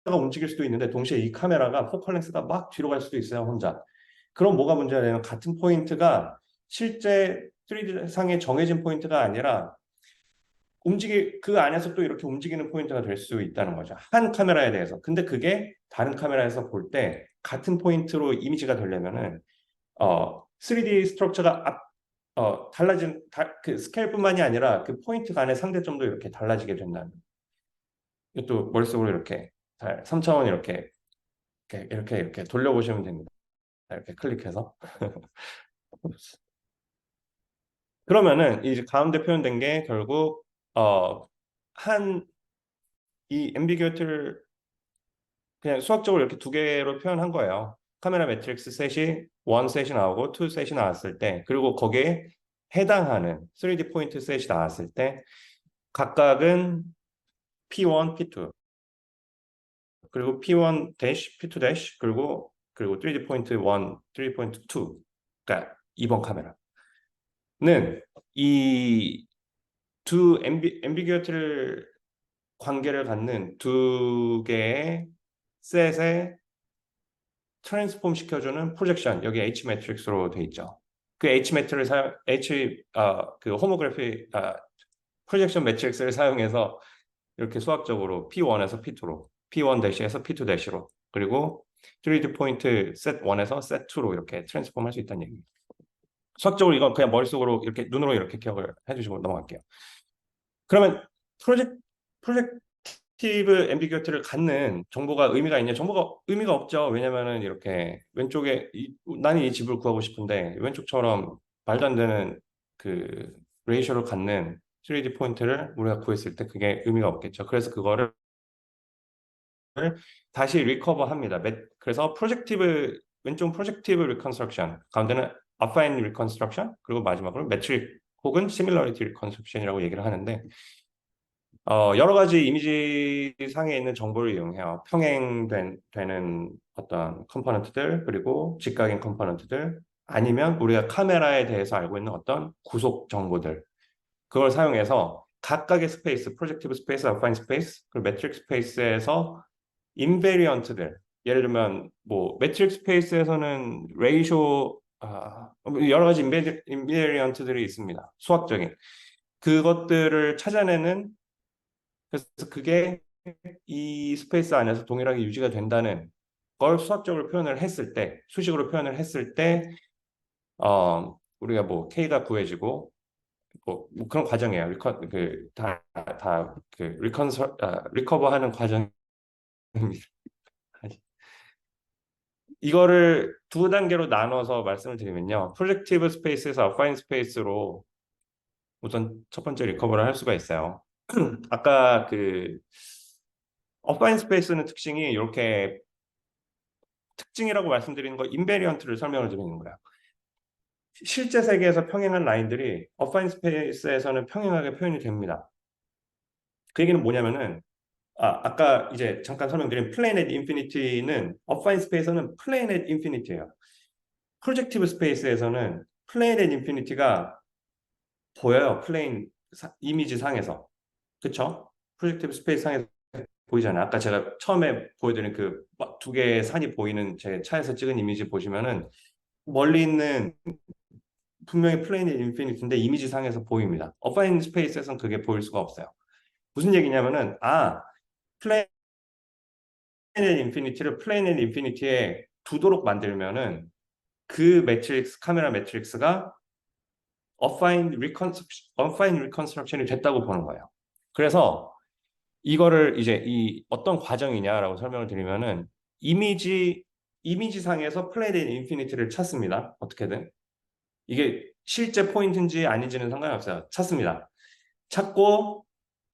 움직일 수도 있는데 동시에 이 카메라가 포컬 렌스가 막 뒤로 갈 수도 있어요, 혼자. 그럼 뭐가 문제가 되냐면 같은 포인트가 실제 3D 상에 정해진 포인트가 아니라 그 안에서 또 이렇게 움직이는 포인트가 될 수 있다는 거죠. 한 카메라에 대해서. 근데 그게 다른 카메라에서 볼 때 같은 포인트로 이미지가 되려면은 3D 스트럭처가 그 스케일뿐만이 아니라 그 포인트 간의 상대점도 이렇게 달라지게 된다는. 이것도 머릿속으로 이렇게 3차원 이렇게 돌려보시면 됩니다. 이렇게 클릭해서. 그러면은 이제 가운데 표현된 게 결국 이 앰비규어티를 그냥 수학적으로 이렇게 두 개로 표현한 거예요. 카메라 매트릭스 셋이 1 셋이 나오고 2 셋이 나왔을 때 그리고 거기에 해당하는 3D 포인트 셋이 나왔을 때 각각은 P1, P2 그리고 P1 대시, P2 대시 그리고 3D 포인트 1, 3D 포인트 2 그러니까 2번 카메라는 이 두 앰비규어티를 관계를 갖는 두 개의 셋의 트랜스폼 시켜주는 프로젝션 여기 H 매트릭스로 돼 있죠. 그 H 매트를 그 호모그래피 프로젝션 매트릭스를 사용해서 이렇게 수학적으로 P1에서 P2로 P1-에서 P2-로 그리고 3D 포인트 셋 1에서 셋 2로 이렇게 트랜스폼 할 수 있다는 얘기입니다. 수학적으로 이건 그냥 머릿속으로 이렇게 눈으로 이렇게 기억을 해주시고 넘어갈게요. 그러면 프로젝티브 앰비규어티를 갖는 정보가 의미가 있냐? 정보가 의미가 없죠. 왜냐면은 이렇게 왼쪽에 나는 이 집을 구하고 싶은데 왼쪽처럼 말도 안 되는 그 레이셔를 갖는 3D 포인트를 우리가 구했을 때 그게 의미가 없겠죠. 그래서 그거를 다시 리커버합니다. 그래서 왼쪽 프로젝티브 리컨스트럭션, 가운데는 어파인 리컨스트럭션, 그리고 마지막으로 매트릭 혹은 시밀러리티 리컨스트럭션이라고 얘기를 하는데 여러 가지 이미지 상에 있는 정보를 이용해요. 되는 어떤 컴포넌트들, 그리고 직각인 컴포넌트들, 아니면 우리가 카메라에 대해서 알고 있는 어떤 구속 정보들, 그걸 사용해서 각각의 스페이스, 프로젝티브 스페이스, 어파인 스페이스, 그리고 매트릭 스페이스에서 인베리언트들, 예를 들면 뭐 매트릭 스페이스에서는 레이쇼, 여러 가지 인베리언트들이 있습니다. 수학적인. 그것들을 찾아내는 그래서 그게 이 스페이스 안에서 동일하게 유지가 된다는 걸 수학적으로 표현을 했을 때, 수식으로 표현을 했을 때, 우리가 뭐 K가 구해지고, 뭐 그런 과정이에요. 리커버하는 과정입니다. 이거를 두 단계로 나눠서 말씀을 드리면요. 프로젝티브 스페이스에서 어파인 스페이스로 우선 첫 번째 리커버를 할 수가 있어요. 아까 그 어파인 스페이스는 특징이 이렇게 특징이라고 말씀드리는 거 인베리언트를 설명을 드리는 거야. 실제 세계에서 평행한 라인들이 어파인 스페이스에서는 평행하게 표현이 됩니다. 그 얘기는 뭐냐면은 아까 이제 잠깐 설명드린 플레인 앳 인피니티는 어파인 스페이스는 플레인 앳 인피니티예요. 프로젝티브 스페이스에서는 플레인 앳 인피니티가 보여요. 이미지 상에서. 그쵸? 프로젝티브 스페이스 상에서 보이잖아요. 아까 제가 처음에 보여드린 그 두 개의 산이 보이는 제 차에서 찍은 이미지 보시면은 멀리 있는 분명히 플레인 인피니티인데 이미지 상에서 보입니다. 어파인 스페이스에서는 그게 보일 수가 없어요. 무슨 얘기냐면은 플레인 인피니티를 플레인 인피니티에 두도록 만들면은 그 매트릭스, 카메라 매트릭스가 unfined reconstruction이 됐다고 보는 거예요. 그래서 이거를 이제 이 어떤 과정이냐라고 설명을 드리면은 이미지상에서 플레인 인피니티를 찾습니다. 어떻게든. 이게 실제 포인트인지 아닌지는 상관없어요. 찾습니다. 찾고,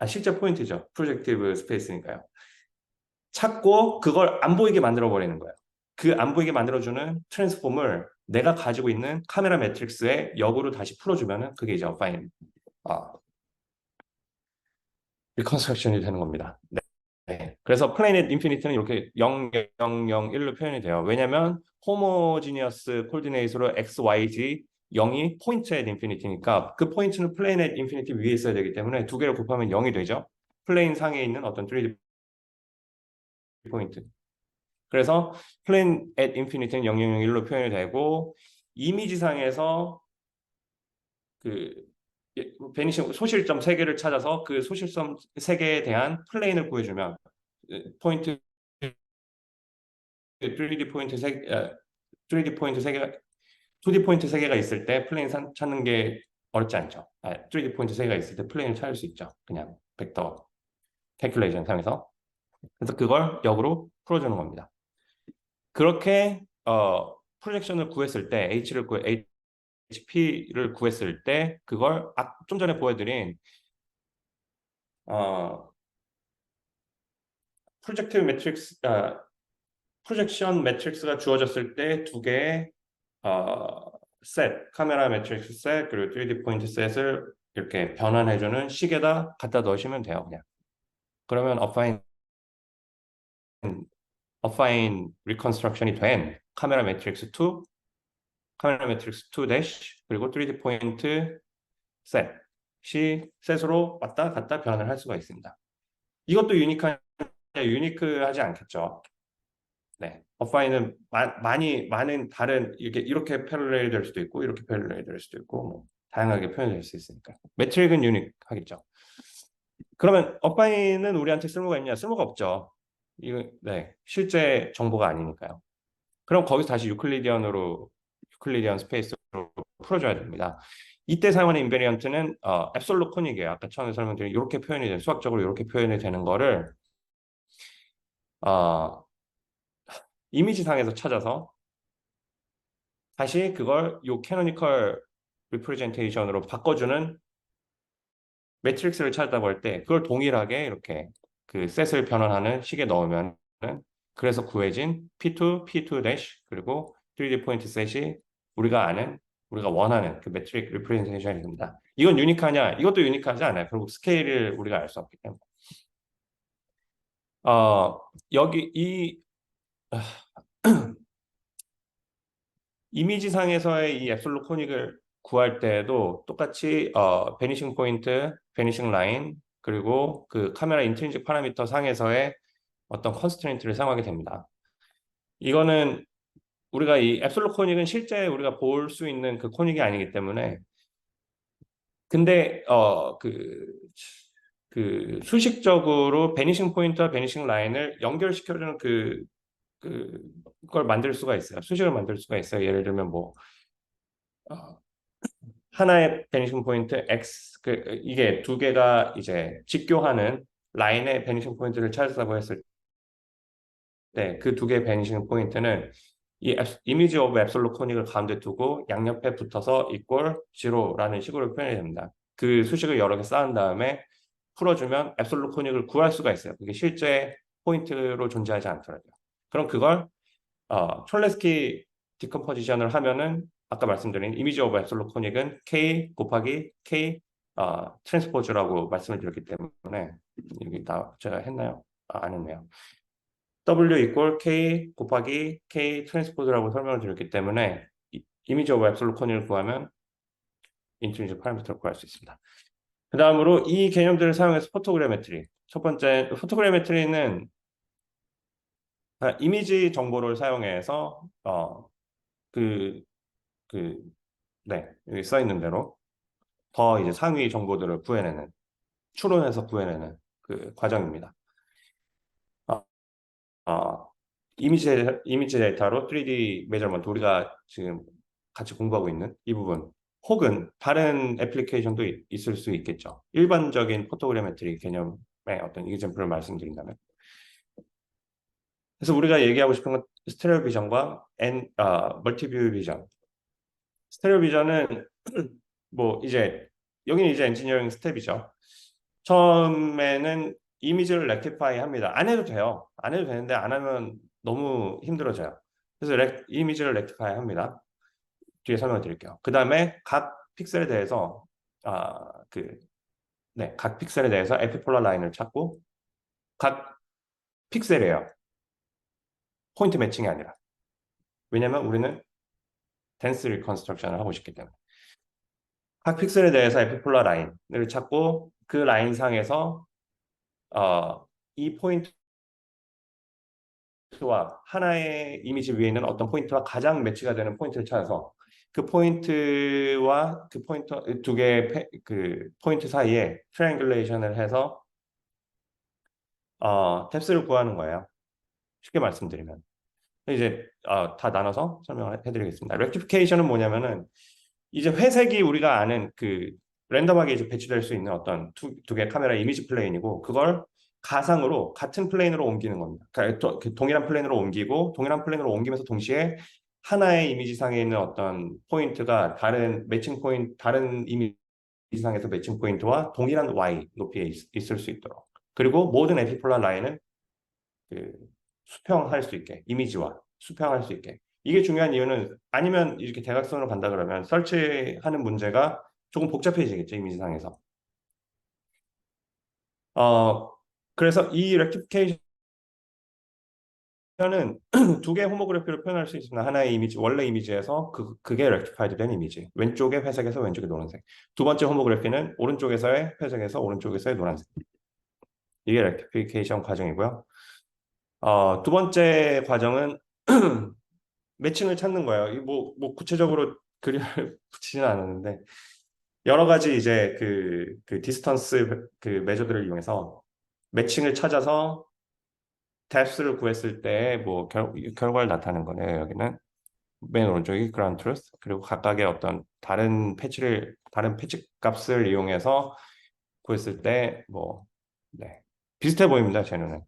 실제 포인트죠. 프로젝티브 스페이스니까요. 찾고 그걸 안 보이게 만들어 버리는 거예요. 그 안 보이게 만들어주는 트랜스폼을 내가 가지고 있는 카메라 매트릭스의 역으로 다시 풀어주면은 그게 이제 어파인 리컨스트럭션이 되는 겁니다. 네. 네. 그래서 플래닛 인피니트는 이렇게 0, 0, 0, 1로 표현이 돼요. 왜냐면 호모지니어스 콜디네이트로 x, y, z 0이 포인트 앳 인피니티니까 그 포인트는 플레인 앳 인피니티 위에 있어야 되기 때문에 두 개를 곱하면 0이 되죠. 플레인 상에 있는 어떤 3D 포인트. 그래서 플레인 앳 인피니티는 0, 0, 0, 1로 표현이 되고 이미지상에서 그 베니싱 소실점 3개를 찾아서 그 소실점 3개에 대한 플레인을 구해주면 포인트 3D 포인트 3D 포인트 3개가 2D 포인트 3개가 있을 때 플레인 찾는 게 어렵지 않죠. 3D 포인트 3개가 있을 때 플레인을 찾을 수 있죠. 그냥 벡터 캐큘레이션 상에서. 그래서 그걸 역으로 풀어주는 겁니다. 그렇게 프로젝션을 구했을 때 HP를 구했을 때 그걸 좀 전에 보여드린 프로젝티브 매트릭스 프로젝션 매트릭스가 주어졌을 때 두 개의 셋, 카메라 매트릭스 셋 그리고 3D 포인트 셋을 이렇게 변환해주는 식에다 갖다 넣으시면 돼요. 그냥 그러면 어파인 리컨스트럭션이 된 카메라 매트릭스 2, 카메라 매트릭스 2 대시 그리고 3D 포인트 셋이 셋으로 왔다 갔다 변환을 할 수가 있습니다. 이것도 유니크하지 않겠죠. 네, 어파인은 많은 다른 이렇게 패러렐이 될 수도 있고 이렇게 패러렐이 될 수도 있고 뭐 다양하게 표현될 수 있으니까 매트릭은 유니크하겠죠. 그러면 어파인은 우리한테 쓸모가 있냐? 쓸모가 없죠. 이거 네 실제 정보가 아니니까요. 그럼 거기서 다시 유클리디언 스페이스로 풀어줘야 됩니다. 이때 사용하는 인베리언트는 앱솔루트 코닉이에요. 아까 처음에 설명드린 이렇게 표현이 되는 수학적으로 이렇게 표현이 되는 거를 어, 이미지상에서 찾아서 다시 그걸 요 캐노니컬 리프레젠테이션으로 바꿔주는 매트릭스를 찾았다고 할 때 그걸 동일하게 이렇게 그 셋을 변환하는 식에 넣으면 그래서 구해진 P2, P2' 그리고 3D 포인트 셋이 우리가 원하는 그 매트릭 리프레젠테이션이 됩니다. 이건 유니크하냐? 이것도 유니크하지 않아요. 결국 스케일을 우리가 알 수 없기 때문에. 여기 이 이미지상에서의 이 앱솔루트 코닉을 구할 때에도 똑같이 베니싱 포인트, 베니싱 라인 그리고 그 카메라 인트린식 파라미터 상에서의 어떤 컨스트레인트를 사용하게 됩니다. 이거는 우리가 이 앱솔루트 코닉은 실제 우리가 볼 수 있는 그 코닉이 아니기 때문에 근데 그 수식적으로 베니싱 포인트와 베니싱 라인을 연결시켜주는 그걸 만들 수가 있어요. 수식을 만들 수가 있어요. 예를 들면 뭐 하나의 베니싱 포인트 X 이게 두 개가 이제 직교하는 라인의 베니싱 포인트를 찾았다고 했을 때 그 두 개의 베니싱 포인트는 이 이미지 오브 앱솔루트 코닉을 가운데 두고 양옆에 붙어서 이꼴 제로라는 식으로 표현이 됩니다. 그 수식을 여러 개 쌓은 다음에 풀어주면 앱솔루트 코닉을 구할 수가 있어요. 그게 실제 포인트로 존재하지 않더라고요. 그럼 그걸 촐레스키 디컴포지션을 하면은 아까 말씀드린 이미지 오브 앱솔루트 코닉은 K 곱하기 K 트랜스포즈라고 말씀을 드렸기 때문에 여기 제가 했나요? 안 했네요. W 이퀄 K 곱하기 K 트랜스포즈라고 설명을 드렸기 때문에 이미지 오브 앱솔루트 코닉을 구하면 인트리직 파라미터를 구할 수 있습니다. 그 다음으로 이 개념들을 사용해서 포토그래메트리. 첫 번째 포토그래메트리는 이미지 정보를 사용해서 그, 네, 여기 써 있는 대로 더 이제 상위 정보들을 구해내는, 추론해서 구해내는 그 과정입니다. 어, 어, 이미지 데이터로 3D 메저먼트 우리가 지금 같이 공부하고 있는 이 부분 혹은 다른 애플리케이션도 있을 수 있겠죠. 일반적인 포토그래메트리 개념의 어떤 이그젬플을 말씀드린다면 그래서 우리가 얘기하고 싶은 건 스테레오 비전과 멀티뷰 비전. 스테레오 비전은 뭐 이제 여기는 이제 엔지니어링 스텝이죠. 처음에는 이미지를 렉티파이 합니다. 안 해도 돼요. 안 해도 되는데 안 하면 너무 힘들어져요. 그래서 이미지를 렉티파이 합니다. 뒤에 설명 드릴게요. 그 다음에 각 픽셀에 대해서 각 픽셀에 대해서 에피폴라 라인을 찾고 각 픽셀이에요. 포인트 매칭이 아니라. 왜냐면 우리는 덴스 리컨스트럭션을 하고 싶기 때문에. 각 픽셀에 대해서 에피폴라 라인을 찾고 그 라인 상에서 이 포인트와 하나의 이미지 위에 있는 어떤 포인트와 가장 매치가 되는 포인트를 찾아서 그 포인트와 그 포인트 두 개의 그 포인트 사이에 트라이앵글레이션을 해서 탭스를 구하는 거예요. 쉽게 말씀드리면 이제 다 나눠서 설명을 해드리겠습니다. 렉티피케이션은 뭐냐면은 이제 회색이 우리가 아는 그 랜덤하게 이제 배치될 수 있는 어떤 두 개의 카메라 이미지 플레인이고 그걸 가상으로 같은 플레인으로 옮기는 겁니다. 그러니까 동일한 플레인으로 옮기고 동일한 플레인으로 옮기면서 동시에 하나의 이미지상에 있는 어떤 포인트가 다른 매칭 포인트 다른 이미지상에서 매칭 포인트와 동일한 Y 높이에 있을 수 있도록 그리고 모든 에피폴라 라인은 그 수평할 수 있게 이미지와 수평할 수 있게 이게 중요한 이유는 아니면 이렇게 대각선으로 간다 그러면 설치하는 문제가 조금 복잡해지겠죠 이미지상에서 어 그래서 이 렉티피케이션은 두 개의 호모그래피를 표현할 수 있습니다. 하나의 이미지 원래 이미지에서 그게 렉티파이드 된 이미지 왼쪽에 회색에서 왼쪽에 노란색 두 번째 호모그래피는 오른쪽에서의 회색에서 오른쪽에서의 노란색 이게 렉티피케이션 과정이고요. 두 번째 과정은 매칭을 찾는 거예요. 뭐 구체적으로 그림을 붙이지는 않았는데 여러 가지 이제 그 디스턴스 그 메저들을 이용해서 매칭을 찾아서 뎁스를 구했을 때 뭐 결과를 나타내는 거네요. 여기는 맨 오른쪽이 그라운드 트루스 그리고 각각의 어떤 다른 패치 값을 이용해서 구했을 때 뭐 네. 비슷해 보입니다. 제 눈에.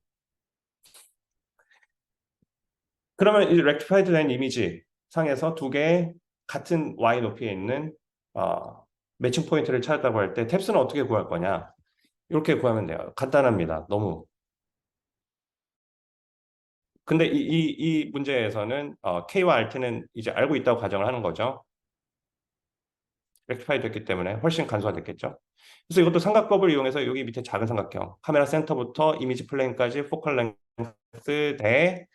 그러면 이 렉티파이드 된 이미지 상에서 두 개의 같은 Y 높이에 있는 매칭 포인트를 찾았다고 할 때 탭스는 어떻게 구할 거냐? 이렇게 구하면 돼요. 간단합니다. 너무. 근데 이 문제에서는 K와 RT는 이제 알고 있다고 가정을 하는 거죠. 렉티파이 됐기 때문에 훨씬 간소화됐겠죠. 그래서 이것도 삼각법을 이용해서 여기 밑에 작은 삼각형, 카메라 센터부터 이미지 플레인까지 포컬 랭스 대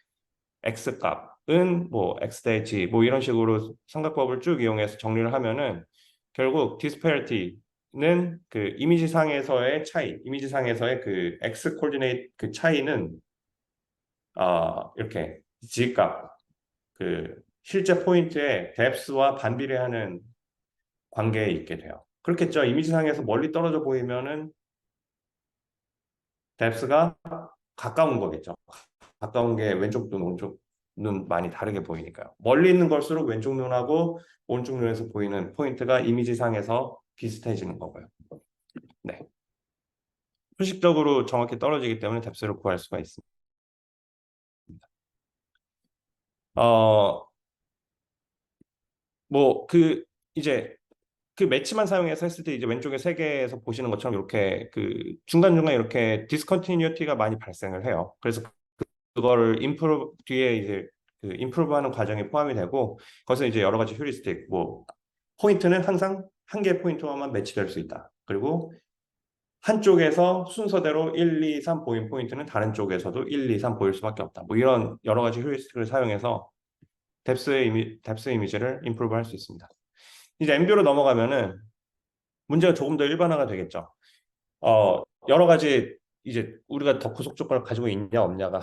x 값은 뭐 x 대 g 뭐 이런 식으로 삼각법을 쭉 이용해서 정리를 하면은 결국 디스패리티는 그 이미지상에서의 차이, 이미지상에서의 그 x 코디네이트 그 차이는 이렇게 g 값, 그 실제 포인트의 뎁스와 반비례하는 관계에 있게 돼요. 그렇겠죠. 이미지상에서 멀리 떨어져 보이면은 뎁스가 가까운 거겠죠. 가까운 게 왼쪽 눈, 오른쪽 눈 많이 다르게 보이니까요. 멀리 있는 걸수록 왼쪽 눈하고 오른쪽 눈에서 보이는 포인트가 이미지상에서 비슷해지는 거고요. 네. 수식적으로 정확히 떨어지기 때문에 뎁스를 구할 수가 있습니다. 뭐 이제 그 매치만 사용해서 했을 때 이제 왼쪽에 세 개에서 보시는 것처럼 이렇게 그 중간중간 이렇게 디스컨티뉴티가 많이 발생을 해요. 그래서 그거를 뒤에 이제 그 임프루브하는 과정이 포함이 되고 거기서 이제 여러 가지 휴리스틱 뭐 포인트는 항상 한 개의 포인트와만 매치될 수 있다. 그리고 한쪽에서 순서대로 1, 2, 3 보인 포인트는 다른 쪽에서도 1, 2, 3 보일 수밖에 없다. 뭐 이런 여러 가지 휴리스틱을 사용해서 뎁스 이미지를 임프루브 할 수 있습니다. 이제 엠뷰로 넘어가면은 문제가 조금 더 일반화가 되겠죠. 여러 가지 이제 우리가 더 구속 조건을 가지고 있냐 없냐가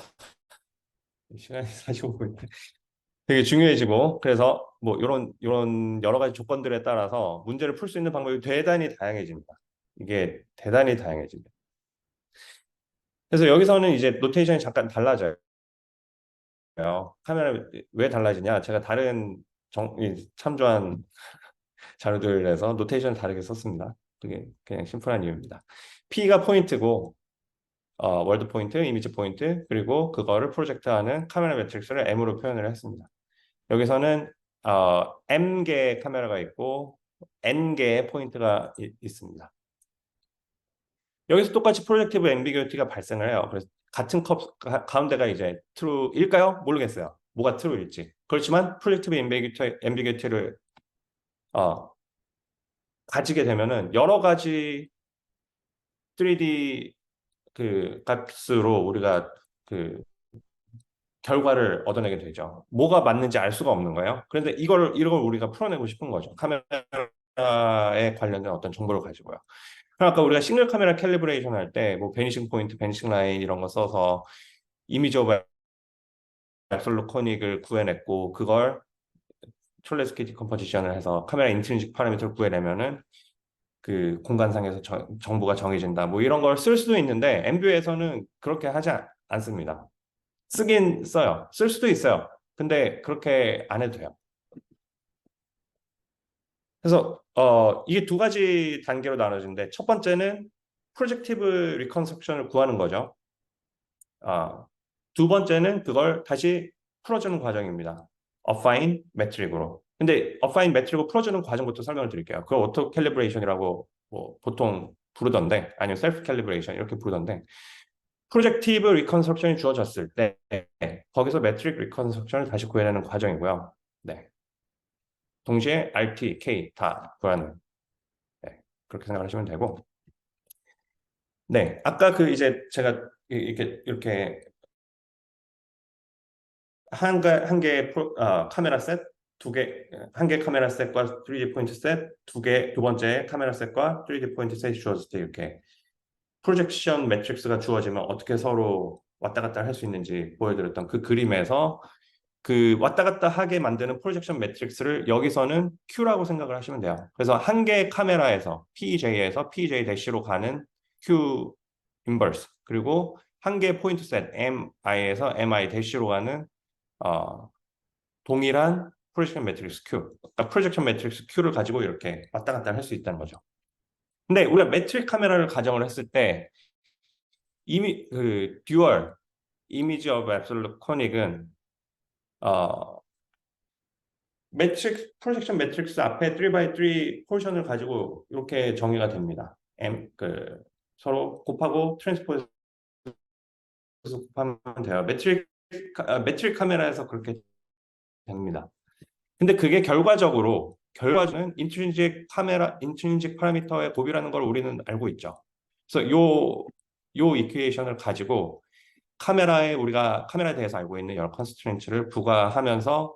시간이 45분 되게 중요해지고 그래서 뭐 이런 여러 가지 조건들에 따라서 문제를 풀 수 있는 방법이 대단히 다양해집니다. 이게 대단히 다양해집니다. 그래서 여기서는 이제 노테이션이 잠깐 달라져요. 카메라 왜 달라지냐? 제가 다른 참조한 자료들에서 노테이션을 다르게 썼습니다. 그게 그냥 심플한 이유입니다. P가 포인트고 월드 포인트, 이미지 포인트, 그리고 그거를 프로젝트하는 카메라 매트릭스를 M으로 표현을 했습니다. 여기서는 M 개의 카메라가 있고 N 개의 포인트가 있습니다. 여기서 똑같이 프로젝티브 앰비규어티가 발생을 해요. 그래서 같은 컵 가운데가 이제 true일까요? 모르겠어요. 뭐가 true일지. 그렇지만 프로젝티브 앰비규어티를 가지게 되면은 여러 가지 3D 그 값으로 우리가 그 결과를 얻어내게 되죠. 뭐가 맞는지 알 수가 없는 거예요. 그런데 이걸 우리가 풀어내고 싶은 거죠. 카메라에 관련된 어떤 정보를 가지고요. 그럼 아까 우리가 싱글 카메라 캘리브레이션 할 때 뭐 베니싱 포인트, 베니싱 라인 이런 거 써서 이미지 오브 앱솔루트 코닉을 구해냈고 그걸 촐레스키 디컴포지션을 해서 카메라 인트린식 파라미터를 구해내면은 그 공간상에서 정보가 정해진다. 뭐 이런 걸 쓸 수도 있는데 엠뷰에서는 그렇게 하지 않습니다. 쓰긴 써요. 쓸 수도 있어요. 근데 그렇게 안 해도 돼요. 그래서 이게 두 가지 단계로 나눠지는데 첫 번째는 프로젝티브 리컨스트럭션을 구하는 거죠. 두 번째는 그걸 다시 풀어주는 과정입니다. 어파인 매트릭으로. 근데 어파인 매트릭으로 풀어주는 과정부터 설명을 드릴게요. 그걸 오토 캘리브레이션이라고 뭐 보통 부르던데 아니면 셀프 캘리브레이션 이렇게 부르던데 프로젝티브 리컨스트럭션이 주어졌을 때 거기서 매트릭 리컨스트럭션을 다시 구해내는 과정이고요. 네. 동시에 RT, K 다 구하는 네. 그렇게 생각하시면 되고 네. 아까 그 이제 제가 이렇게 한 개의 카메라 셋, 한 개 카메라 셋과 3D 포인트 셋, 두 번째 카메라 셋과 3D 포인트 셋이 주어졌을 때 이렇게 프로젝션 매트릭스가 주어지면 어떻게 서로 왔다 갔다 할 수 있는지 보여드렸던 그 그림에서 그 왔다 갔다 하게 만드는 프로젝션 매트릭스를 여기서는 Q라고 생각을 하시면 돼요. 그래서 한 개의 카메라에서 PJ에서 PJ-로 가는 Q 인버스 그리고 한 개의 포인트 셋 MI에서 MI-로 가는 어, 동일한 프로젝션 매트릭스 Q, 그러니까 프로젝션 매트릭스 Q를 가지고 이렇게 왔다 갔다 할 수 있다는 거죠. 근데 우리가 매트릭 카메라를 가정을 했을 때 이미 그 듀얼 이미지 오브 앱솔루트 코닉은 프로젝션 매트릭스 앞에 3x3 포션을 가지고 이렇게 정의가 됩니다. 서로 곱하고 트랜스포즈 곱하면 돼요. 매트릭 카메라에서 그렇게 됩니다. 근데 그게 결과적으로는 인트린식 파라미터의 곱이라는 걸 우리는 알고 있죠. 그래서 요 이퀘이션을 가지고 우리가 카메라에 대해서 알고 있는 여러 컨스트레인트를 부과하면서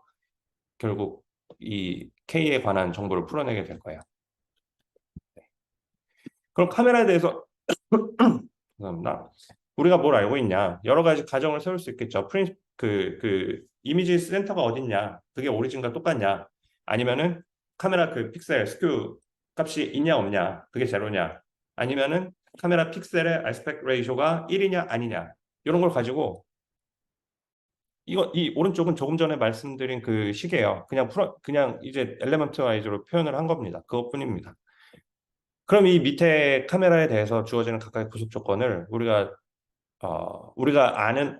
결국 이 K에 관한 정보를 풀어내게 될 거예요. 그럼 카메라에 대해서 감사합니다. 우리가 뭘 알고 있냐? 여러 가지 가정을 세울 수 있겠죠. 이미지 센터가 어딨냐? 그게 오리진과 똑같냐? 아니면은 카메라 그 픽셀 스큐 값이 있냐 없냐? 그게 제로냐? 아니면은 카메라 픽셀의 아스펙트 레이쇼가 1이냐 아니냐? 이런 걸 가지고 이 오른쪽은 조금 전에 말씀드린 그 식이에요. 그냥 이제 엘레먼트 와이즈로 표현을 한 겁니다. 그것뿐입니다. 그럼 이 밑에 카메라에 대해서 주어지는 각각의 구속 조건을 우리가 아는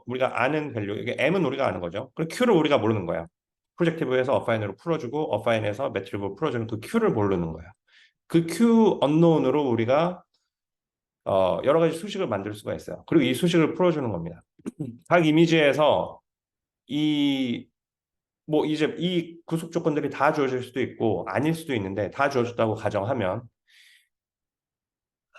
우리가 아는 밸류 이게 M은 우리가 아는 거죠. 그리고 Q를 우리가 모르는 거야. 프로젝티브에서 어파인으로 풀어주고 어파인에서 매트릭으로 풀어주는 그 Q를 모르는 거야. 그 Q 언노운으로 우리가 여러 가지 수식을 만들 수가 있어요. 그리고 이 수식을 풀어주는 겁니다. 각 이미지에서 이제 이 구속 조건들이 다 주어질 수도 있고 아닐 수도 있는데 다 주어졌다고 가정하면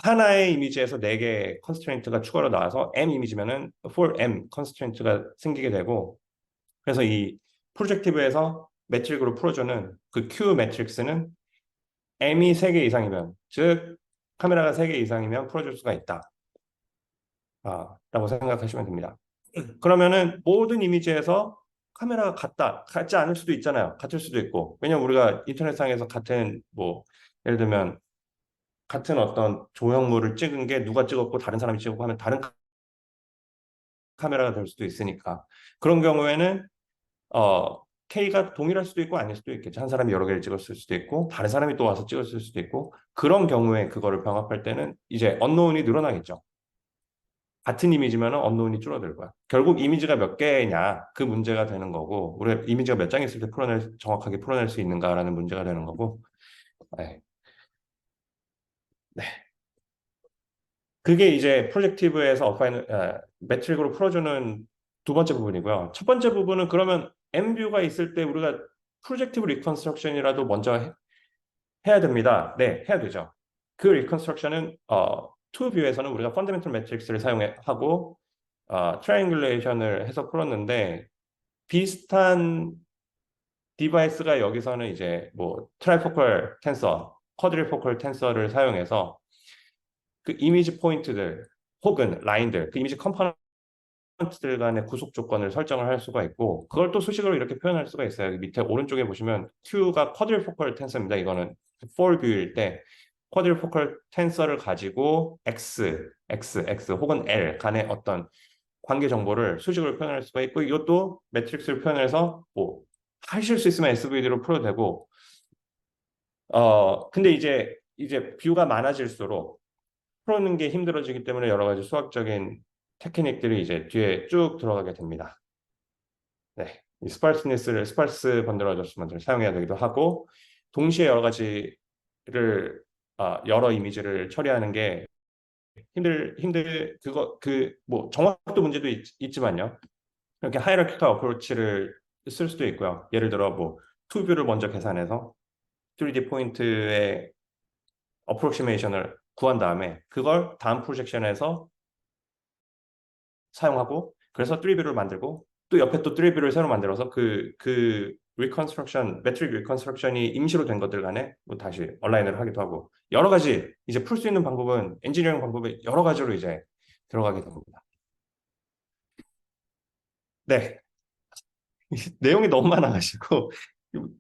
하나의 이미지에서 4개 컨스트레인트가 추가로 나와서 M 이미지면은 for M 컨스트레인트가 생기게 되고 그래서 이 프로젝티브에서 매트릭으로 풀어주는 그 Q 매트릭스는 M이 3개 이상이면 즉 카메라가 3개 이상이면 풀어줄 수가 있다 라고 생각하시면 됩니다. 그러면은 모든 이미지에서 카메라가 같지 않을 수도 있잖아요. 같을 수도 있고 왜냐면 우리가 인터넷상에서 같은 예를 들면 같은 어떤 조형물을 찍은 게 누가 찍었고 다른 사람이 찍었고 하면 다른 카메라가 될 수도 있으니까. 그런 경우에는 K가 동일할 수도 있고 아닐 수도 있겠죠. 한 사람이 여러 개를 찍었을 수도 있고 다른 사람이 또 와서 찍었을 수도 있고, 그런 경우에 그거를 병합할 때는 이제 언노운이 늘어나겠죠. 같은 이미지면 언노운이 줄어들 거야. 결국 이미지가 몇 개냐 그 문제가 되는 거고, 우리가 이미지가 몇 장 있을 때 정확하게 풀어낼 수 있는가라는 문제가 되는 거고. 네. 네. 그게 이제 프로젝티브에서 매트릭으로 풀어주는 두 번째 부분이고요. 첫 번째 부분은 그러면 M뷰가 있을 때 우리가 프로젝티브 리컨스트럭션이라도 먼저 해야 됩니다. 네, 해야 되죠. 그 리컨스트럭션은 투뷰에서는 우리가 펀더멘털 매트릭스를 사용하고 트라이앵글레이션을 해서 풀었는데, 비슷한 디바이스가 여기서는 이제 뭐 트라이포컬 텐서, 쿼드리포컬 텐서를 사용해서 그 이미지 포인트들 혹은 라인들, 그 이미지 컴포넌트들 간의 구속 조건을 설정을 할 수가 있고, 그걸 또 수식으로 이렇게 표현할 수가 있어요. 여기 밑에 오른쪽에 보시면 Q가 쿼드리포컬 텐서입니다. 이거는 4뷰일 때 쿼드리포컬 텐서를 가지고 X 혹은 L 간의 어떤 관계 정보를 수식으로 표현할 수가 있고, 이것도 매트릭스를 표현해서 뭐 하실 수 있으면 SVD로 풀어도 되고, 근데 이제 뷰가 많아질수록 풀어는 게 힘들어지기 때문에 여러 가지 수학적인 테크닉들이 이제 뒤에 쭉 들어가게 됩니다. 네, 이 스파르스 번들 어저스먼트를 사용해야 되기도 하고, 동시에 여러 가지를 여러 이미지를 처리하는 게 그거 그 뭐 정확도 문제도 있지만요. 이렇게 하이라키컬 어프로치를 쓸 수도 있고요. 예를 들어 뭐 투뷰를 먼저 계산해서 3D 포인트의 어프로시메이션을 구한 다음에 그걸 다음 프로젝션에서 사용하고, 그래서 3B를 만들고 또 옆에 또 3B를 새로 만들어서 그 리컨스트럭션, 매트릭 리컨스트럭션이 임시로 된 것들 간에 뭐 다시 온라인으로 하기도 하고, 여러 가지 이제 풀 수 있는 방법은 엔지니어링 방법이 여러 가지로 이제 들어가게 됩니다. 네, 내용이 너무 많아가지고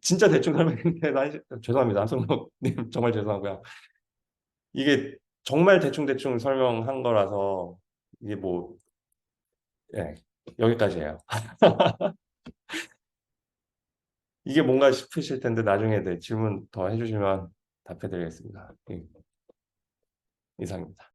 진짜 대충 설명했는데 죄송합니다. 한성록님 정말 죄송하고요. 이게 정말 대충 설명한 거라서 이게 뭐, 예, 여기까지예요. 이게 뭔가 싶으실 텐데 나중에 네, 질문 더 해주시면 답해드리겠습니다. 이상입니다.